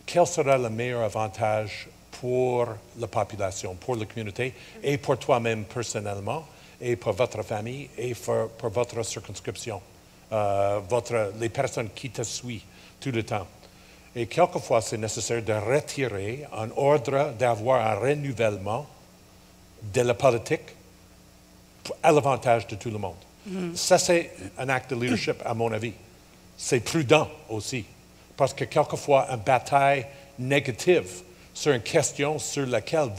quel sera le meilleur avantage pour la population, pour la communauté, et pour toi-même personnellement, et pour votre famille, et pour votre circonscription, les personnes qui te suivent tout le temps. Et quelquefois, c'est nécessaire de retirer en ordre d'avoir un renouvellement de la politique à l'avantage de tout le monde. Ça, c'est un acte de leadership, à mon avis. C'est prudent aussi, parce que quelquefois, une bataille négative sur une question sur laquelle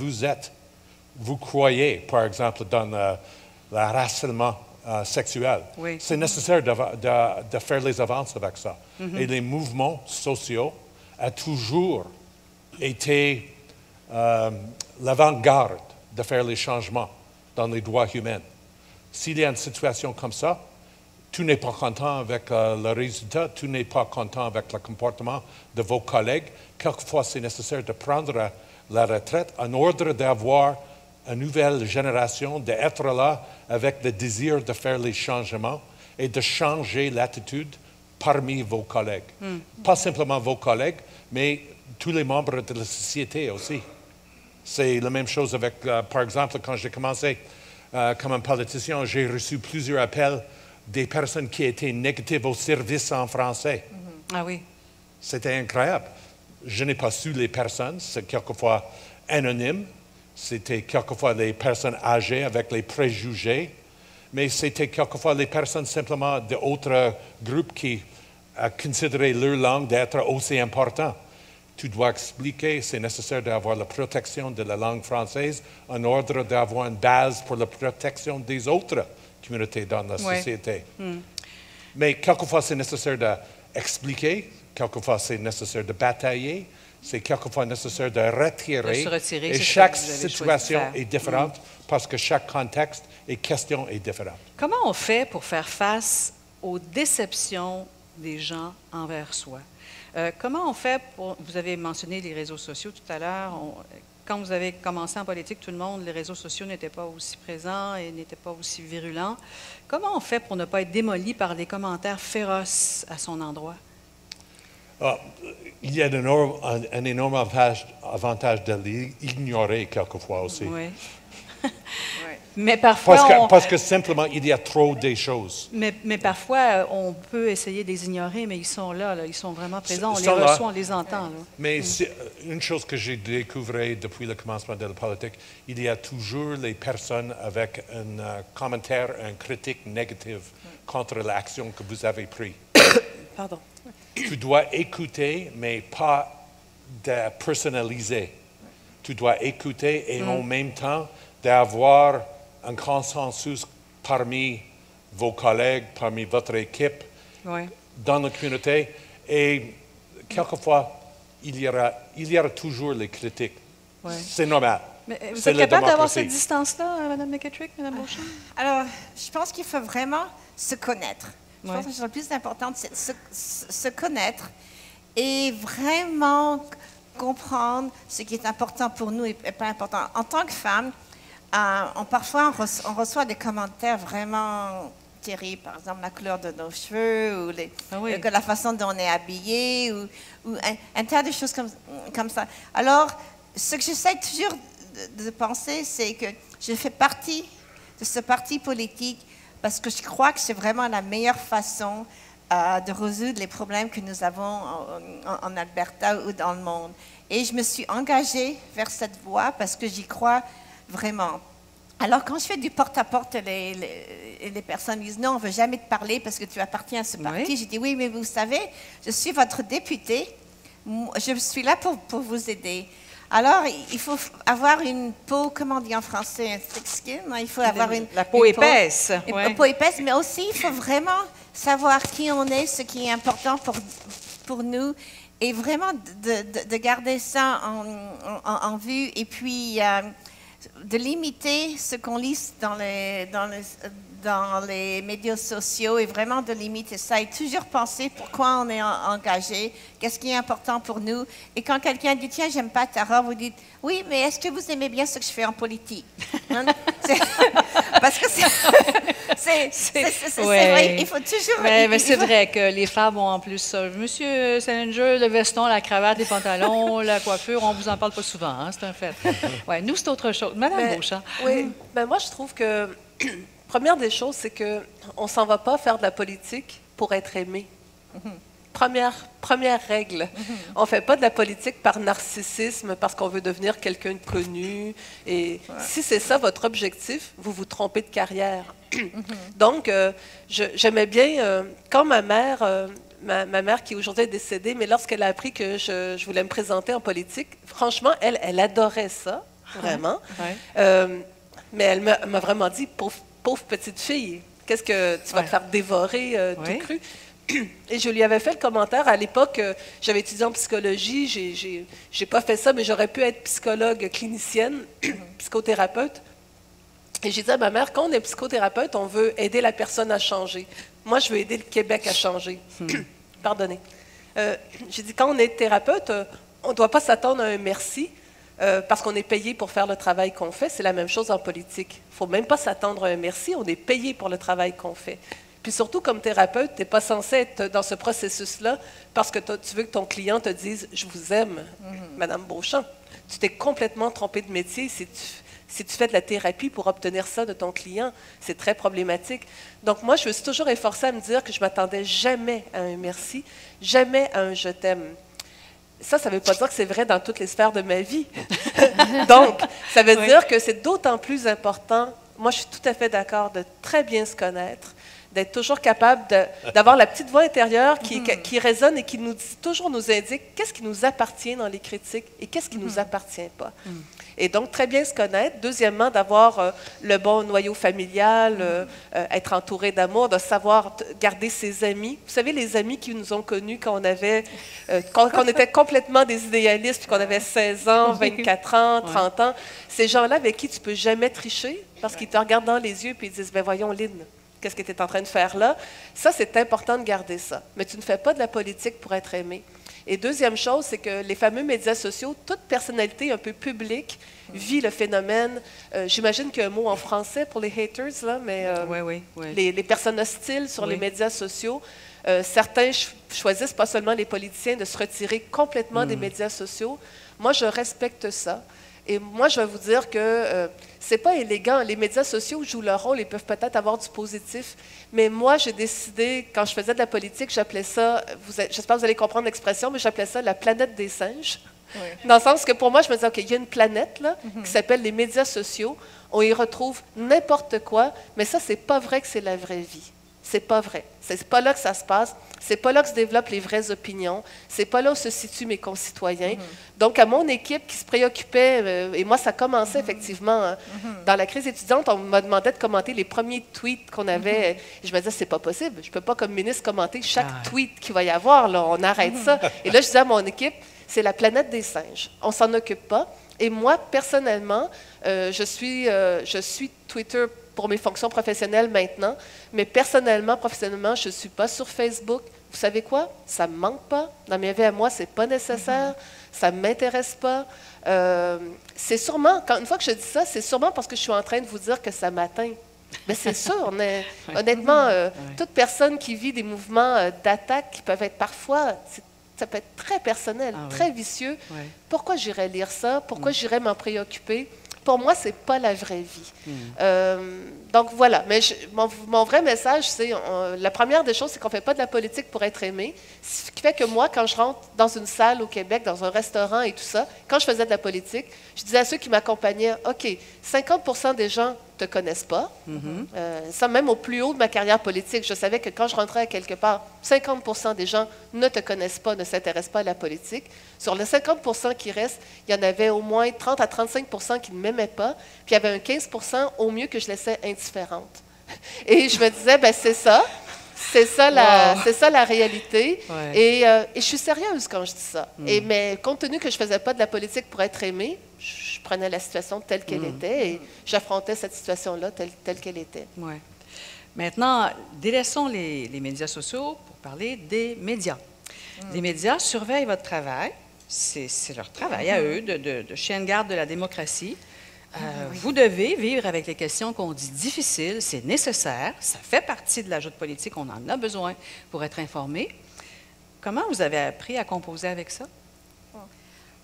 vous croyez, par exemple, dans le harcèlement sexuel. Oui. C'est nécessaire de faire les avances avec ça. Et les mouvements sociaux ont toujours été l'avant-garde de faire les changements dans les droits humains. S'il y a une situation comme ça, tu n'es pas content avec le résultat, tu n'es pas content avec le comportement de vos collègues. Quelquefois, c'est nécessaire de prendre la retraite en ordre d'avoir une nouvelle génération, d'être là avec le désir de faire les changements et de changer l'attitude parmi vos collègues. Pas simplement vos collègues, mais tous les membres de la société aussi. C'est la même chose avec, par exemple, quand j'ai commencé comme un politicien, j'ai reçu plusieurs appels des personnes qui étaient négatives au service en français. Ah oui. C'était incroyable. Je n'ai pas su les personnes, c'est quelquefois anonyme, c'était quelquefois les personnes âgées avec les préjugés, mais c'était quelquefois les personnes simplement d'autres groupes qui considéraient leur langue d'être aussi importante. Tu dois expliquer, c'est nécessaire d'avoir la protection de la langue française en ordre d'avoir une base pour la protection des autres communautés dans la société. Mais quelquefois, c'est nécessaire d'expliquer, quelquefois, c'est nécessaire de batailler, c'est quelquefois nécessaire de retirer. De se retirer, et c'est chaque ce que vous avez situation choisi de faire. est différente parce que chaque contexte et question est différente. Comment on fait pour faire face aux déceptions des gens envers soi? Comment on fait pour... Vous avez mentionné les réseaux sociaux tout à l'heure. Quand vous avez commencé en politique, tout le monde, les réseaux sociaux n'étaient pas aussi présents et n'étaient pas aussi virulents. Comment on fait pour ne pas être démoli par des commentaires féroces à son endroit? Il y a un énorme avantage de l'ignorer quelquefois aussi. Oui. Mais parfois, parce que simplement, il y a trop des choses. Mais parfois, on peut essayer de les ignorer, mais ils sont là, ils sont vraiment présents. On Ils les sont là. reçoit, on les entend. Là. Mais c'est une chose que j'ai découvert depuis le commencement de la politique, il y a toujours les personnes avec un commentaire, une critique négative contre l'action que vous avez prise. Pardon. Tu dois écouter, mais pas de personnaliser. Tu dois écouter et en même temps d'avoir un consensus parmi vos collègues, parmi votre équipe, dans la communauté. Et quelquefois, il y aura toujours les critiques. C'est normal. Mais vous C'est êtes la capable d'avoir démocratie. cette distance-là, Mme McKittrick, Mme Beauchamp? Alors, je pense qu'il faut vraiment se connaître. Je Ouais. pense que la chose la plus importante, c'est de se connaître et vraiment comprendre ce qui est important pour nous et pas important. En tant que femme, parfois on reçoit des commentaires vraiment terribles, par exemple la couleur de nos cheveux ou la façon dont on est habillé ou un tas de choses comme ça. Alors, ce que j'essaie toujours de penser, c'est que je fais partie de ce parti politique parce que je crois que c'est vraiment la meilleure façon de résoudre les problèmes que nous avons en Alberta ou dans le monde. Et je me suis engagée vers cette voie parce que j'y crois vraiment. Alors, quand je fais du porte-à-porte, les personnes disent non, on ne veut jamais te parler parce que tu appartiens à ce parti. Oui. J'ai dit oui, mais vous savez, je suis votre député, je suis là pour vous aider. Alors, il faut avoir une peau, comment on dit en français, un thick skin, hein? Il faut avoir La peau épaisse. Une peau épaisse, mais aussi il faut vraiment savoir qui on est, ce qui est important pour nous, et vraiment de garder ça en vue, et puis de limiter ce qu'on lit dans les médias sociaux, et vraiment de limiter ça, et toujours penser pourquoi on est engagé, qu'est-ce qui est important pour nous. Et quand quelqu'un dit « Tiens, j'aime pas Tara », vous dites « Oui, mais est-ce que vous aimez bien ce que je fais en politique? » Parce que c'est vrai, il faut toujours... Mais c'est vrai que les femmes ont en plus ça. Monsieur Salinger, le veston, la cravate, les pantalons, la coiffure, on vous en parle pas souvent, hein, c'est un fait. Ouais, nous, c'est autre chose. Madame Beauchamp. Oui, moi, je trouve que... Première des choses, c'est qu'on ne s'en va pas faire de la politique pour être aimé. Première règle. On ne fait pas de la politique par narcissisme, parce qu'on veut devenir quelqu'un de connu. Et si c'est ça votre objectif, vous vous trompez de carrière. Donc, j'aimais bien, quand ma mère qui aujourd'hui est décédée, mais lorsqu'elle a appris que je voulais me présenter en politique, franchement, elle adorait ça, vraiment. Mais elle m'a vraiment dit, pauvre petite fille, qu'est-ce que tu vas te faire dévorer tout cru? Et je lui avais fait le commentaire, à l'époque, j'avais étudié en psychologie, j'ai pas fait ça, mais j'aurais pu être psychologue clinicienne, psychothérapeute. Et j'ai dit à ma mère, quand on est psychothérapeute, on veut aider la personne à changer. Moi, je veux aider le Québec à changer. Pardonnez. J'ai dit, quand on est thérapeute, on ne doit pas s'attendre à un merci, parce qu'on est payé pour faire le travail qu'on fait. C'est la même chose en politique. Il ne faut même pas s'attendre à un merci, on est payé pour le travail qu'on fait. Puis surtout, comme thérapeute, tu n'es pas censé être dans ce processus-là parce que tu veux que ton client te dise « Je vous aime, Madame Beauchamp ». Tu t'es complètement trompé de métier si tu fais de la thérapie pour obtenir ça de ton client. C'est très problématique. Donc moi, je me suis toujours efforcée à me dire que je ne m'attendais jamais à un merci, jamais à un « je t'aime ». Ça ne veut pas dire que c'est vrai dans toutes les sphères de ma vie. Donc, ça veut dire que c'est d'autant plus important, moi je suis tout à fait d'accord, de très bien se connaître, d'être toujours capable d'avoir la petite voix intérieure qui résonne et qui toujours nous indique qu'est-ce qui nous appartient dans les critiques et qu'est-ce qui ne nous appartient pas. Et donc, très bien se connaître. Deuxièmement, d'avoir le bon noyau familial, être entouré d'amour, de savoir garder ses amis. Vous savez, les amis qui nous ont connus quand on était complètement des idéalistes, puis qu'on avait 16 ans, 24 ans, 30 ans, ces gens-là avec qui tu ne peux jamais tricher parce qu'ils te regardent dans les yeux et ils disent « Ben voyons, Lynn, qu'est-ce que tu es en train de faire là? » Ça, c'est important de garder ça. Mais tu ne fais pas de la politique pour être aimé. Et deuxième chose, c'est que les fameux médias sociaux, toute personnalité un peu publique vit le phénomène. J'imagine qu'il y a un mot en français pour les haters, là, mais les personnes hostiles sur les médias sociaux. Certains choisissent, pas seulement les politiciens, de se retirer complètement des médias sociaux. Moi, je respecte ça. Et moi, je vais vous dire que c'est pas élégant. Les médias sociaux jouent leur rôle et peuvent peut-être avoir du positif. Mais moi, j'ai décidé, quand je faisais de la politique, j'appelais ça, j'espère que vous allez comprendre l'expression, mais j'appelais ça la planète des singes. Dans le sens que pour moi, je me disais, OK, il y a une planète là, qui s'appelle les médias sociaux. On y retrouve n'importe quoi, mais ça, c'est pas vrai que c'est la vraie vie. C'est pas vrai. C'est pas là que ça se passe. C'est pas là que se développent les vraies opinions. C'est pas là où se situent mes concitoyens. Donc, à mon équipe qui se préoccupait, et moi, ça commençait effectivement dans la crise étudiante, on m'a demandé de commenter les premiers tweets qu'on avait. Et je me disais, c'est pas possible. Je peux pas, comme ministre, commenter chaque tweet qu'il va y avoir. Là. On arrête ça. Et là, je disais à mon équipe, c'est la planète des singes. On s'en occupe pas. Et moi, personnellement, je suis Twitter pour mes fonctions professionnelles maintenant, mais personnellement, professionnellement, je ne suis pas sur Facebook. Vous savez quoi? Ça ne me manque pas. Dans ma vie à moi, ce n'est pas nécessaire. Ça ne m'intéresse pas. C'est sûrement, une fois que je dis ça, c'est sûrement parce que je suis en train de vous dire que ça m'atteint. Mais c'est sûr, honnêtement, toute personne qui vit des mouvements d'attaque qui peuvent être parfois... Ça peut être très personnel, très vicieux. Pourquoi j'irais lire ça? Pourquoi j'irais m'en préoccuper? Pour moi, ce n'est pas la vraie vie. Donc voilà. Mais mon vrai message, c'est la première des choses, c'est qu'on ne fait pas de la politique pour être aimé. Ce qui fait que moi, quand je rentre dans une salle au Québec, dans un restaurant et tout ça, quand je faisais de la politique, je disais à ceux qui m'accompagnaient, OK, 50% des gens te connaissent pas. Ça, même au plus haut de ma carrière politique, je savais que quand je rentrais à quelque part, 50% des gens ne te connaissent pas, ne s'intéressent pas à la politique. Sur les 50% qui restent, il y en avait au moins 30 à 35% qui ne m'aimaient pas, puis il y avait un 15% au mieux que je laissais indifférente. Et je me disais, ben c'est ça. C'est ça, la réalité. Ouais. Et je suis sérieuse quand je dis ça. Mais compte tenu que je ne faisais pas de la politique pour être aimée, je prenais la situation telle qu'elle était et j'affrontais cette situation-là telle qu'elle était. Ouais. Maintenant, délaissons les médias sociaux pour parler des médias. Les médias surveillent votre travail. C'est leur travail à eux de chien de garde de la démocratie. Vous devez vivre avec les questions qu'on dit difficiles, c'est nécessaire, ça fait partie de la joute politique, on en a besoin pour être informé. Comment vous avez appris à composer avec ça?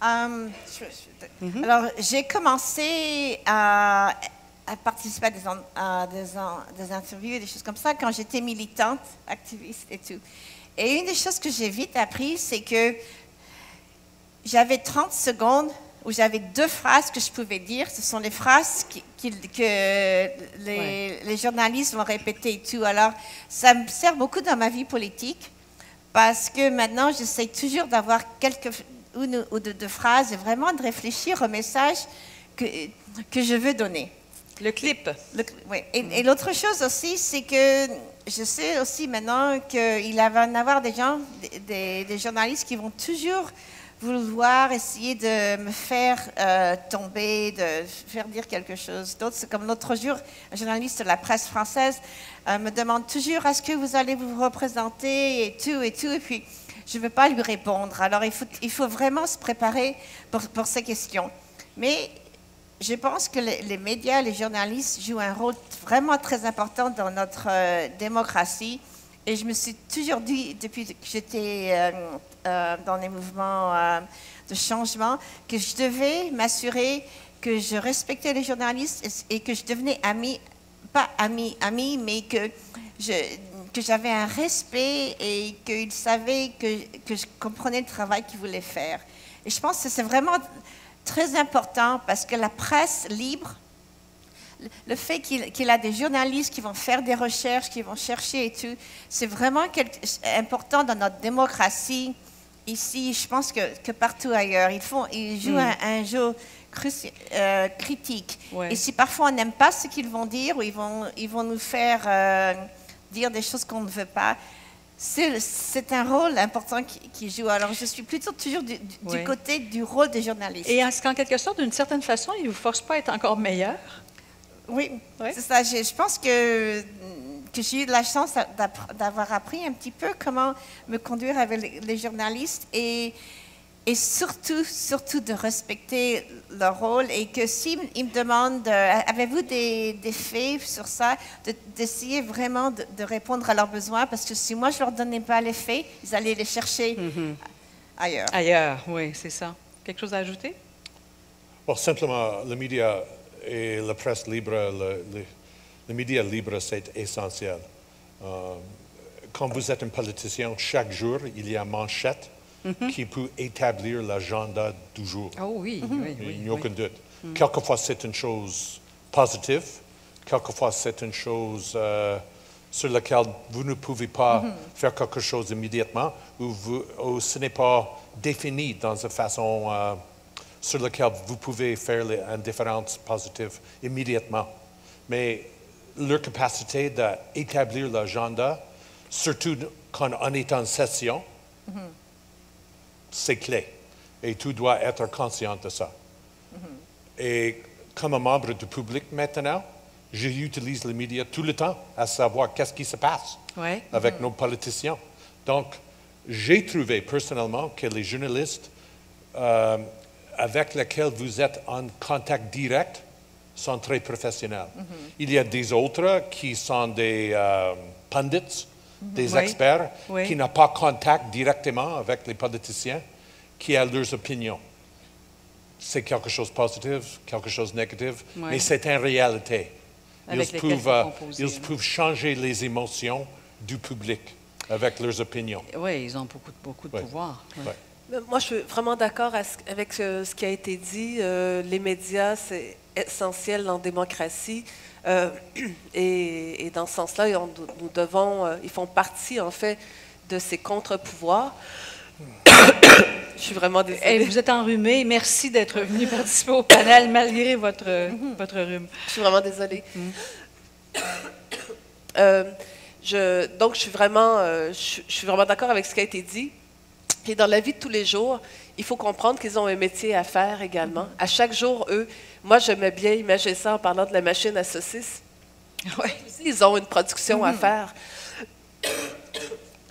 Alors, j'ai commencé à participer à des interviews et des choses comme ça quand j'étais militante, activiste et tout. Et une des choses que j'ai vite appris, c'est que j'avais 30 secondes où j'avais 2 phrases que je pouvais dire. Ce sont les phrases que les journalistes vont répéter et tout. Alors, ça me sert beaucoup dans ma vie politique parce que maintenant, j'essaie toujours d'avoir une ou deux phrases et vraiment de réfléchir au message que je veux donner. Le clip. Oui. Et l'autre chose aussi, c'est que je sais aussi maintenant qu'il va y en avoir des gens, des journalistes qui vont toujours vouloir essayer de me faire tomber, de faire dire quelque chose d'autre. C'est comme l'autre jour, un journaliste de la presse française me demande toujours « Est-ce que vous allez vous représenter ?» et tout, et puis je ne veux pas lui répondre. Alors, il faut vraiment se préparer pour ces questions. Mais je pense que les médias, les journalistes jouent un rôle vraiment très important dans notre démocratie. Et je me suis toujours dit, depuis que j'étais dans les mouvements de changement, que je devais m'assurer que je respectais les journalistes et que je devenais amie, pas amie, mais que j'avais un respect et qu'ils savaient que je comprenais le travail qu'ils voulaient faire. Et je pense que c'est vraiment très important parce que la presse libre, le fait qu'il a des journalistes qui vont faire des recherches, qui vont chercher et tout, c'est vraiment important dans notre démocratie. Ici, je pense que partout ailleurs, ils jouent un jeu critique. Ouais. Et si parfois on n'aime pas ce qu'ils vont dire ou ils vont nous faire dire des choses qu'on ne veut pas, c'est un rôle important qui joue. Alors, je suis plutôt toujours du côté du rôle des journalistes. Et est-ce qu'en quelque sorte, d'une certaine façon, ils ne vous forcent pas à être encore meilleur? Oui, c'est ça. Je pense que j'ai eu de la chance d'avoir appris un petit peu comment me conduire avec les journalistes et surtout de respecter leur rôle et que s'ils me demandent, avez-vous des faits sur ça, d'essayer vraiment de répondre à leurs besoins parce que si moi je leur donnais pas les faits, ils allaient les chercher ailleurs. Ailleurs, oui, c'est ça. Quelque chose à ajouter? Bon, simplement, le média et la presse libre, le média libre, c'est essentiel. Quand vous êtes un politicien, chaque jour, il y a une manchette qui peut établir l'agenda du jour. Oh oui, Il n'y a aucun doute. Quelquefois, c'est une chose positive. Quelquefois, c'est une chose sur laquelle vous ne pouvez pas faire quelque chose immédiatement ou ce n'est pas défini dans une façon sur laquelle vous pouvez faire une différence positive immédiatement. Mais leur capacité d'établir l'agenda, surtout quand on est en session, c'est clé. Et tu dois être conscient de ça. Et comme un membre du public maintenant, j'utilise les médias tout le temps à savoir qu'est-ce qui se passe avec nos politiciens. Donc, j'ai trouvé personnellement que les journalistes avec lesquels vous êtes en contact direct sont très professionnels. Il y a des autres qui sont des pundits, des experts, qui n'ont pas contact directement avec les politiciens, qui ont leurs opinions. C'est quelque chose de positif, quelque chose de négatif, mais c'est une réalité. Ils peuvent changer les émotions du public avec leurs opinions. Oui, ils ont beaucoup de pouvoir. Moi, je suis vraiment d'accord avec ce qui a été dit. Les médias, c'est essentiel en démocratie. Et dans ce sens-là, nous devons, ils font partie, en fait, de ces contre-pouvoirs. Je suis vraiment désolée. Vous êtes enrhumé. Merci d'être venu participer au panel malgré votre rhume. Je suis vraiment désolée. Donc, je suis vraiment d'accord avec ce qui a été dit. Et dans la vie de tous les jours, il faut comprendre qu'ils ont un métier à faire également. À chaque jour, moi, j'aimais bien imaginer ça en parlant de la machine à saucisses. Ouais. Ils ont une production à faire.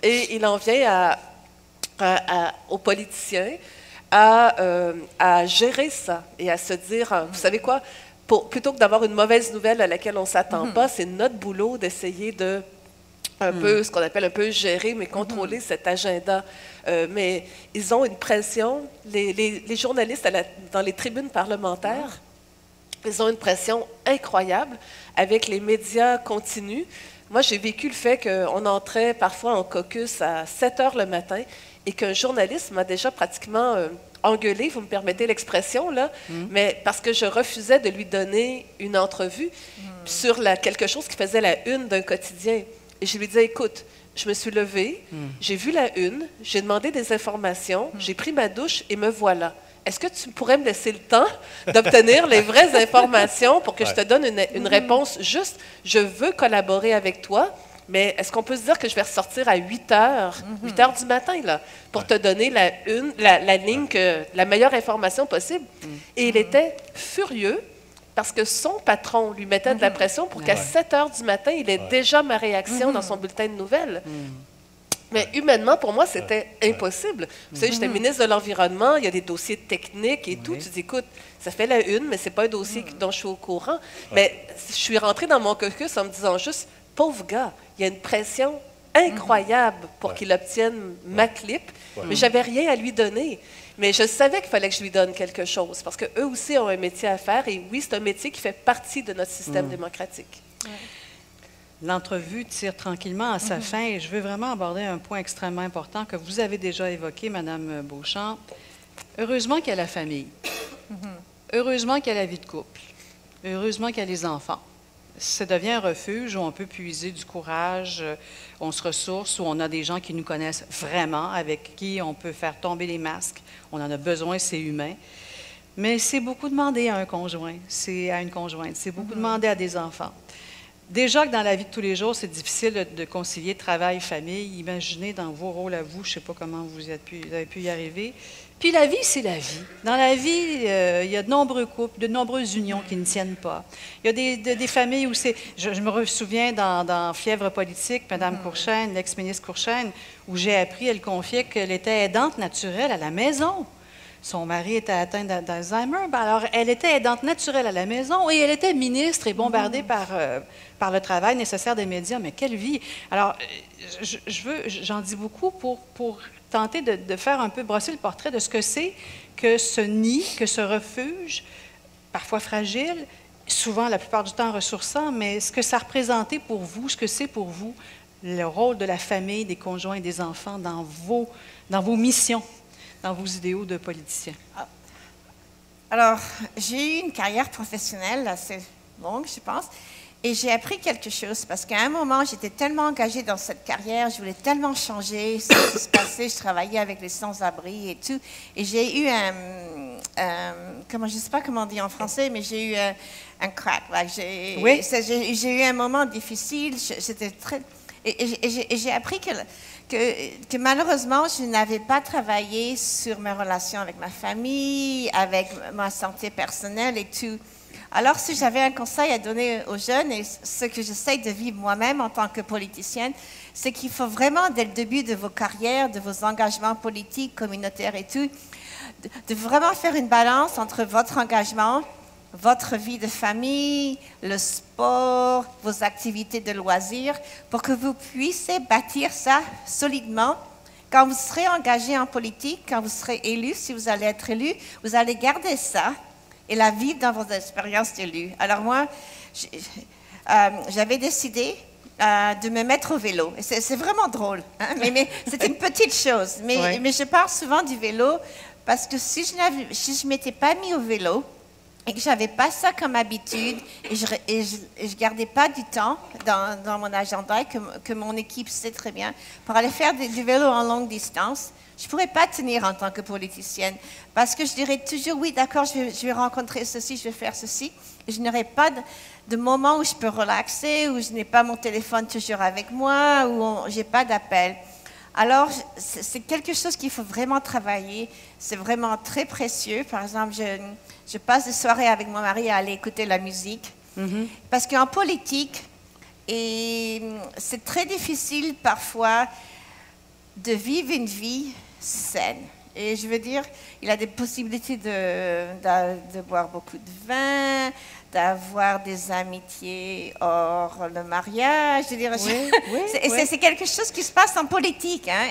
Et il en vient aux politiciens à gérer ça et à se dire, vous savez quoi, plutôt que d'avoir une mauvaise nouvelle à laquelle on ne s'attend pas, c'est notre boulot d'essayer de peu, ce qu'on appelle un peu gérer, mais contrôler cet agenda. Mais ils ont une pression, les journalistes dans les tribunes parlementaires, ils ont une pression incroyable avec les médias continus. Moi, j'ai vécu le fait qu'on entrait parfois en caucus à 7 heures le matin et qu'un journaliste m'a déjà pratiquement engueulé, vous me permettez l'expression, là, mais parce que je refusais de lui donner une entrevue sur quelque chose qui faisait la une d'un quotidien. Et je lui disais, écoute, je me suis levée, j'ai vu la une, j'ai demandé des informations, j'ai pris ma douche et me voilà. Est-ce que tu pourrais me laisser le temps d'obtenir les vraies informations pour que je te donne une réponse juste? Je veux collaborer avec toi, mais est-ce qu'on peut se dire que je vais ressortir à 8 heures du matin, là, pour te donner la ligne, la meilleure information possible? Et il était furieux parce que son patron lui mettait de la pression pour qu'à 7 heures du matin, il ait déjà ma réaction dans son bulletin de nouvelles. Mais humainement, pour moi, c'était impossible. Vous savez, j'étais ministre de l'Environnement, il y a des dossiers techniques et tout. Tu dis, écoute, ça fait la une, mais ce n'est pas un dossier dont je suis au courant. Mais je suis rentrée dans mon caucus en me disant juste, pauvre gars, il y a une pression incroyable pour qu'il obtienne ma clip, mais je n'avais rien à lui donner. Mais je savais qu'il fallait que je lui donne quelque chose, parce qu'eux aussi ont un métier à faire, et oui, c'est un métier qui fait partie de notre système démocratique. L'entrevue tire tranquillement à sa fin et je veux vraiment aborder un point extrêmement important que vous avez déjà évoqué, Mme Beauchamp. Heureusement qu'il y a la famille. Heureusement qu'il y a la vie de couple. Heureusement qu'il y a les enfants. Ça devient un refuge où on peut puiser du courage, on se ressource, où on a des gens qui nous connaissent vraiment, avec qui on peut faire tomber les masques. On en a besoin, c'est humain. Mais c'est beaucoup demandé à un conjoint, à une conjointe. C'est beaucoup demandé à des enfants. Déjà que dans la vie de tous les jours, c'est difficile de concilier travail, famille. Imaginez dans vos rôles à vous, je ne sais pas comment vous avez pu y arriver. Puis la vie, c'est la vie. Dans la vie, il y a de nombreux couples, de nombreuses unions qui ne tiennent pas. Il y a des familles où c'est... Je me souviens dans Fièvre politique, Mme Courchaine, l'ex-ministre Courchaine, où j'ai appris, elle confiait qu'elle était aidante naturelle à la maison. Son mari était atteint d'Alzheimer. Alors, elle était aidante naturelle à la maison et elle était ministre et bombardée par le travail nécessaire des médias. Mais quelle vie! Alors, j'en dis beaucoup pour tenter de faire un peu brosser le portrait de ce que c'est que ce nid, que ce refuge, parfois fragile, souvent la plupart du temps ressourçant, mais ce que ça représentait pour vous, ce que c'est pour vous, le rôle de la famille, des conjoints et des enfants dans vos missions, dans vos idéaux de politiciens. Alors, j'ai eu une carrière professionnelle assez longue, je pense, et j'ai appris quelque chose parce qu'à un moment, j'étais tellement engagée dans cette carrière, je voulais tellement changer ce qui se passait, je travaillais avec les sans-abri et tout, et j'ai eu je ne sais pas comment on dit en français, mais j'ai eu un crack. Oui. J'ai eu un moment difficile, j'étais très... Et j'ai appris que malheureusement, je n'avais pas travaillé sur mes relations avec ma famille, avec ma santé personnelle et tout. Alors, si j'avais un conseil à donner aux jeunes, et ce que j'essaie de vivre moi-même en tant que politicienne, c'est qu'il faut vraiment, dès le début de vos carrières, de vos engagements politiques, communautaires et tout, de vraiment faire une balance entre votre engagement, votre vie de famille, le sport, vos activités de loisirs, pour que vous puissiez bâtir ça solidement. Quand vous serez engagé en politique, quand vous serez élu, si vous allez être élu, vous allez garder ça et la vivre dans vos expériences d'élu. Alors moi, j'avais décidé de me mettre au vélo. C'est vraiment drôle, hein, mais c'est une petite chose. Mais je parle souvent du vélo parce que si je ne m'étais pas mis au vélo et que je n'avais pas ça comme habitude et je ne gardais pas du temps dans mon agenda et que mon équipe sait très bien pour aller faire du vélo en longue distance, je ne pourrais pas tenir en tant que politicienne parce que je dirais toujours, oui, d'accord, je vais rencontrer ceci, je vais faire ceci. Et je n'aurai pas de moment où je peux relaxer, où je n'ai pas mon téléphone toujours avec moi, où je n'ai pas d'appel. Alors, c'est quelque chose qu'il faut vraiment travailler. C'est vraiment très précieux. Par exemple, je passe des soirées avec mon mari à aller écouter la musique. Parce qu'en politique, c'est très difficile parfois de vivre une vie saine. Et je veux dire, il a des possibilités de boire beaucoup de vin, d'avoir des amitiés hors le mariage. Je veux dire, c'est quelque chose qui se passe en politique. Hein,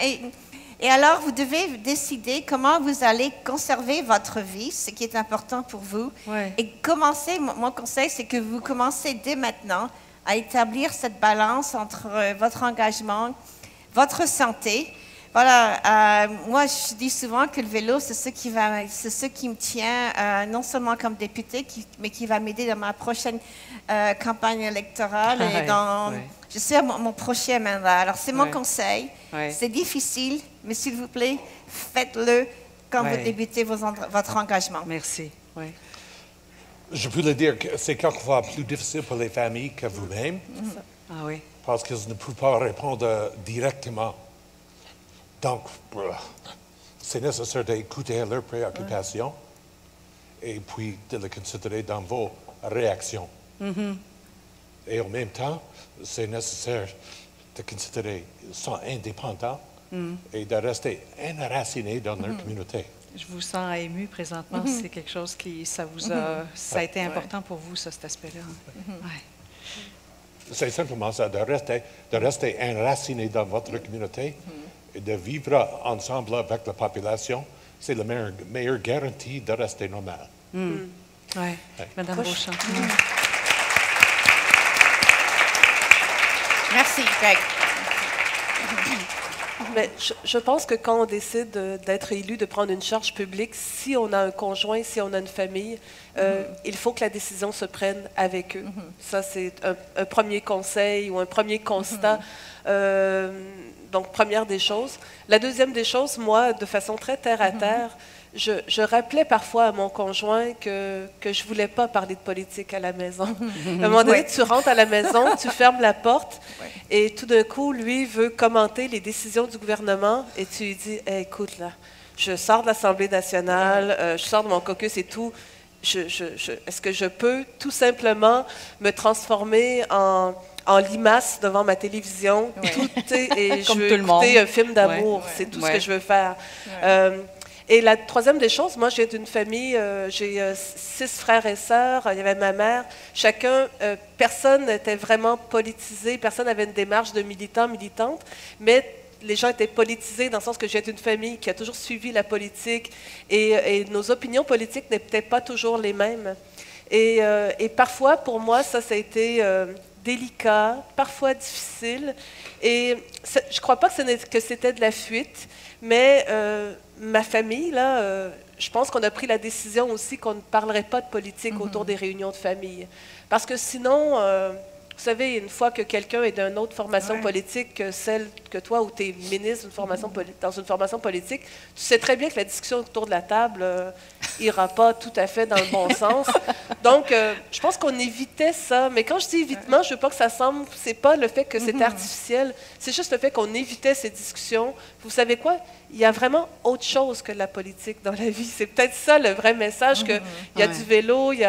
et alors, vous devez décider comment vous allez conserver votre vie, ce qui est important pour vous. Et commencer, mon conseil, c'est que vous commencez dès maintenant à établir cette balance entre votre engagement, votre santé. Voilà, moi je dis souvent que le vélo, c'est ce qui me tient non seulement comme députée, mais qui va m'aider dans ma prochaine campagne électorale et je sais mon prochain mandat. Alors c'est mon conseil. C'est difficile, mais s'il vous plaît, faites-le quand vous débutez votre engagement. Merci. Je peux le dire que c'est quelquefois plus difficile pour les familles que vous-même. Ah oui. Parce qu'ils ne peuvent pas répondre directement. Donc, c'est nécessaire d'écouter leurs préoccupations et puis de les considérer dans vos réactions. Et en même temps, c'est nécessaire de considérer qu'ils sont indépendants et de rester enracinés dans leur communauté. Je vous sens ému présentement. C'est quelque chose qui, ça a été important pour vous, cet aspect-là. C'est simplement ça, de rester enraciné dans votre communauté et de vivre ensemble avec la population. C'est la meilleure garantie de rester normal. Madame Beauchamp. Merci, Greg. Mais je pense que quand on décide d'être élu, de prendre une charge publique, si on a un conjoint, si on a une famille, il faut que la décision se prenne avec eux. Ça, c'est un premier conseil ou un premier constat. Donc, première des choses. La deuxième des choses, moi, de façon très terre-à-terre, je rappelais parfois à mon conjoint que je ne voulais pas parler de politique à la maison. À un moment donné, tu rentres à la maison, tu fermes la porte, et tout d'un coup, lui veut commenter les décisions du gouvernement, et tu lui dis, hey, écoute, là, je sors de l'Assemblée nationale, je sors de mon caucus et tout, est-ce que je peux tout simplement me transformer en limace devant ma télévision, et je veux écouter un film d'amour, c'est tout ce que je veux faire. Et la troisième des choses, moi, j'ai d'une famille, j'ai 6 frères et sœurs, il y avait ma mère. Chacun, personne n'était vraiment politisé, personne n'avait une démarche de militant, militante, mais les gens étaient politisés dans le sens que j'ai d'une famille qui a toujours suivi la politique et nos opinions politiques n'étaient pas toujours les mêmes. Et parfois, pour moi, ça a été délicat, parfois difficile. Et je ne crois pas que c'était de la fuite, mais ma famille, là, je pense qu'on a pris la décision aussi qu'on ne parlerait pas de politique autour des réunions de famille. Parce que sinon, vous savez, une fois que quelqu'un est d'une autre formation politique que celle que toi, ou tu es ministre dans une formation politique, tu sais très bien que la discussion autour de la table n'ira pas tout à fait dans le bon sens. Donc, je pense qu'on évitait ça. Mais quand je dis évitement, je ne veux pas que ça semble... C'est pas le fait que c'était artificiel, c'est juste le fait qu'on évitait ces discussions. Vous savez quoi? Il y a vraiment autre chose que la politique dans la vie. C'est peut-être ça le vrai message, qu'il y a du vélo, il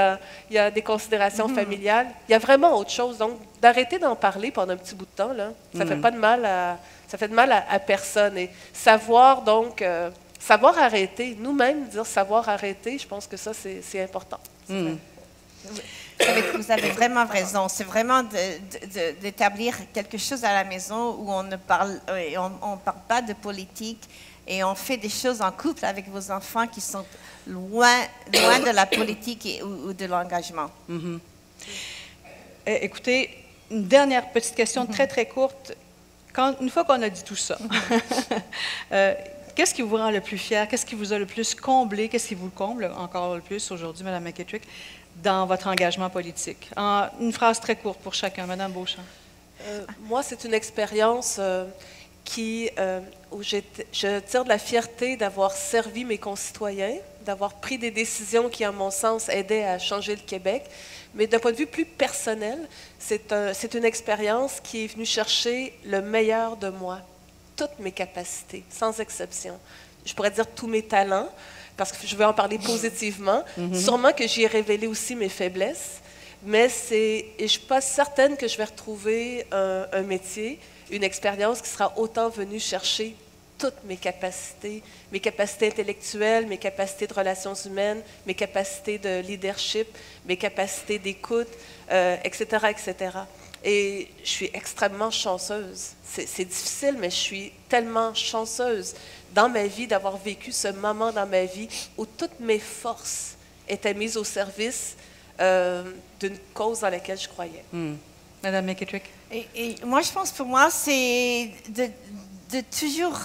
y a des considérations familiales. Il y a vraiment autre chose. Donc, d'arrêter d'en parler pendant un petit bout de temps, là, ça fait pas de mal à personne. Et savoir, donc, savoir arrêter, nous-mêmes dire savoir arrêter, je pense que ça, c'est important. Vous avez vraiment raison. C'est vraiment d'établir quelque chose à la maison où on ne parle, on parle pas de politique et on fait des choses en couple avec vos enfants qui sont loin de la politique ou de l'engagement. Écoutez, une dernière petite question très, très courte. Une fois qu'on a dit tout ça, qu'est-ce qui vous rend le plus fier? Qu'est-ce qui vous a le plus comblé? Qu'est-ce qui vous comble encore le plus aujourd'hui, Mme McKittrick, dans votre engagement politique? Une phrase très courte pour chacun. Mme Beauchamp. Moi, c'est une expérience où je tire de la fierté d'avoir servi mes concitoyens, d'avoir pris des décisions qui, à mon sens, aidaient à changer le Québec. Mais d'un point de vue plus personnel, c'est une expérience qui est venue chercher le meilleur de moi, toutes mes capacités, sans exception. Je pourrais dire tous mes talents, parce que je vais en parler positivement. Sûrement que j'y ai révélé aussi mes faiblesses, mais et je ne suis pas certaine que je vais retrouver un métier, une expérience qui sera autant venue chercher toutes mes capacités intellectuelles, mes capacités de relations humaines, mes capacités de leadership, mes capacités d'écoute, etc., etc. Et je suis extrêmement chanceuse. C'est difficile, mais je suis tellement chanceuse dans ma vie d'avoir vécu ce moment dans ma vie où toutes mes forces étaient mises au service d'une cause dans laquelle je croyais. Madame McKittrick. Et moi, je pense pour moi, c'est de toujours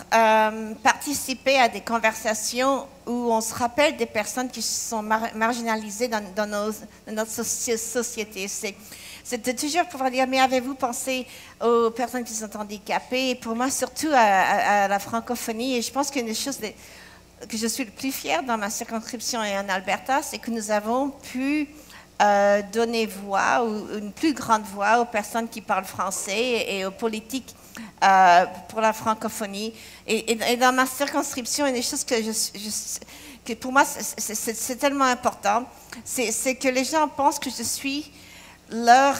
participer à des conversations où on se rappelle des personnes qui sont marginalisées dans notre société. C'est de toujours pouvoir dire, mais avez-vous pensé aux personnes qui sont handicapées? Et pour moi, surtout à la francophonie. Et je pense qu'une des choses que je suis le plus fière dans ma circonscription et en Alberta, c'est que nous avons pu donner voix, ou une plus grande voix aux personnes qui parlent français et aux politiques pour la francophonie. Et dans ma circonscription, une des choses que pour moi, c'est tellement important, c'est que les gens pensent que je suis leur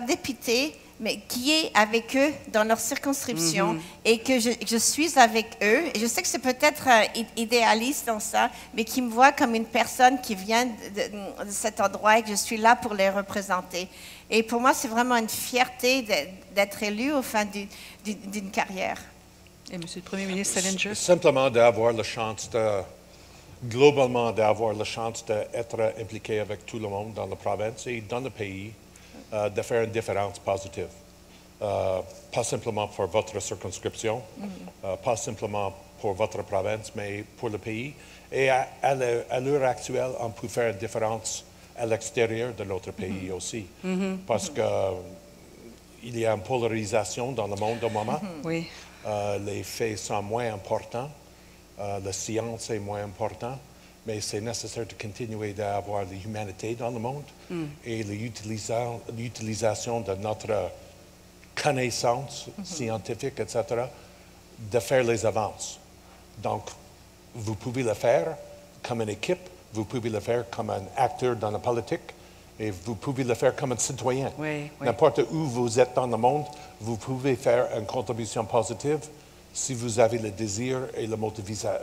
député, mais qui est avec eux dans leur circonscription et que je suis avec eux. Et je sais que c'est peut-être idéaliste dans ça, mais qui me voit comme une personne qui vient de cet endroit et que je suis là pour les représenter. Et pour moi, c'est vraiment une fierté d'être élu au fin d'une carrière. Et M. le Premier ministre Salinger? Simplement d'avoir la chance globalement, d'avoir la chance d'être impliqué avec tout le monde dans la province et dans le pays, de faire une différence positive. Pas simplement pour votre circonscription, pas simplement pour votre province, mais pour le pays. Et à l'heure actuelle, on peut faire une différence à l'extérieur de notre pays aussi. Parce qu'il y a une polarisation dans le monde au moment. Oui. Les faits sont moins importants, la science est moins importante, mais c'est nécessaire de continuer d'avoir l'humanité dans le monde et l'utilisation de notre connaissance scientifique, etc., de faire les avances. Donc, vous pouvez le faire comme une équipe, vous pouvez le faire comme un acteur dans la politique, et vous pouvez le faire comme un citoyen. Oui, oui. N'importe où vous êtes dans le monde, vous pouvez faire une contribution positive si vous avez le désir et la motivation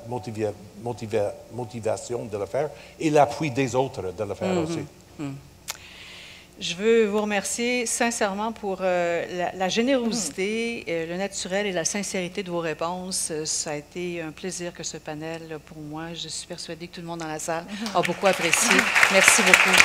de le faire, et l'appui des autres de le faire aussi. Je veux vous remercier sincèrement pour la générosité, le naturel et la sincérité de vos réponses. Ça a été un plaisir que ce panel, pour moi, je suis persuadée que tout le monde dans la salle a beaucoup apprécié. Merci beaucoup.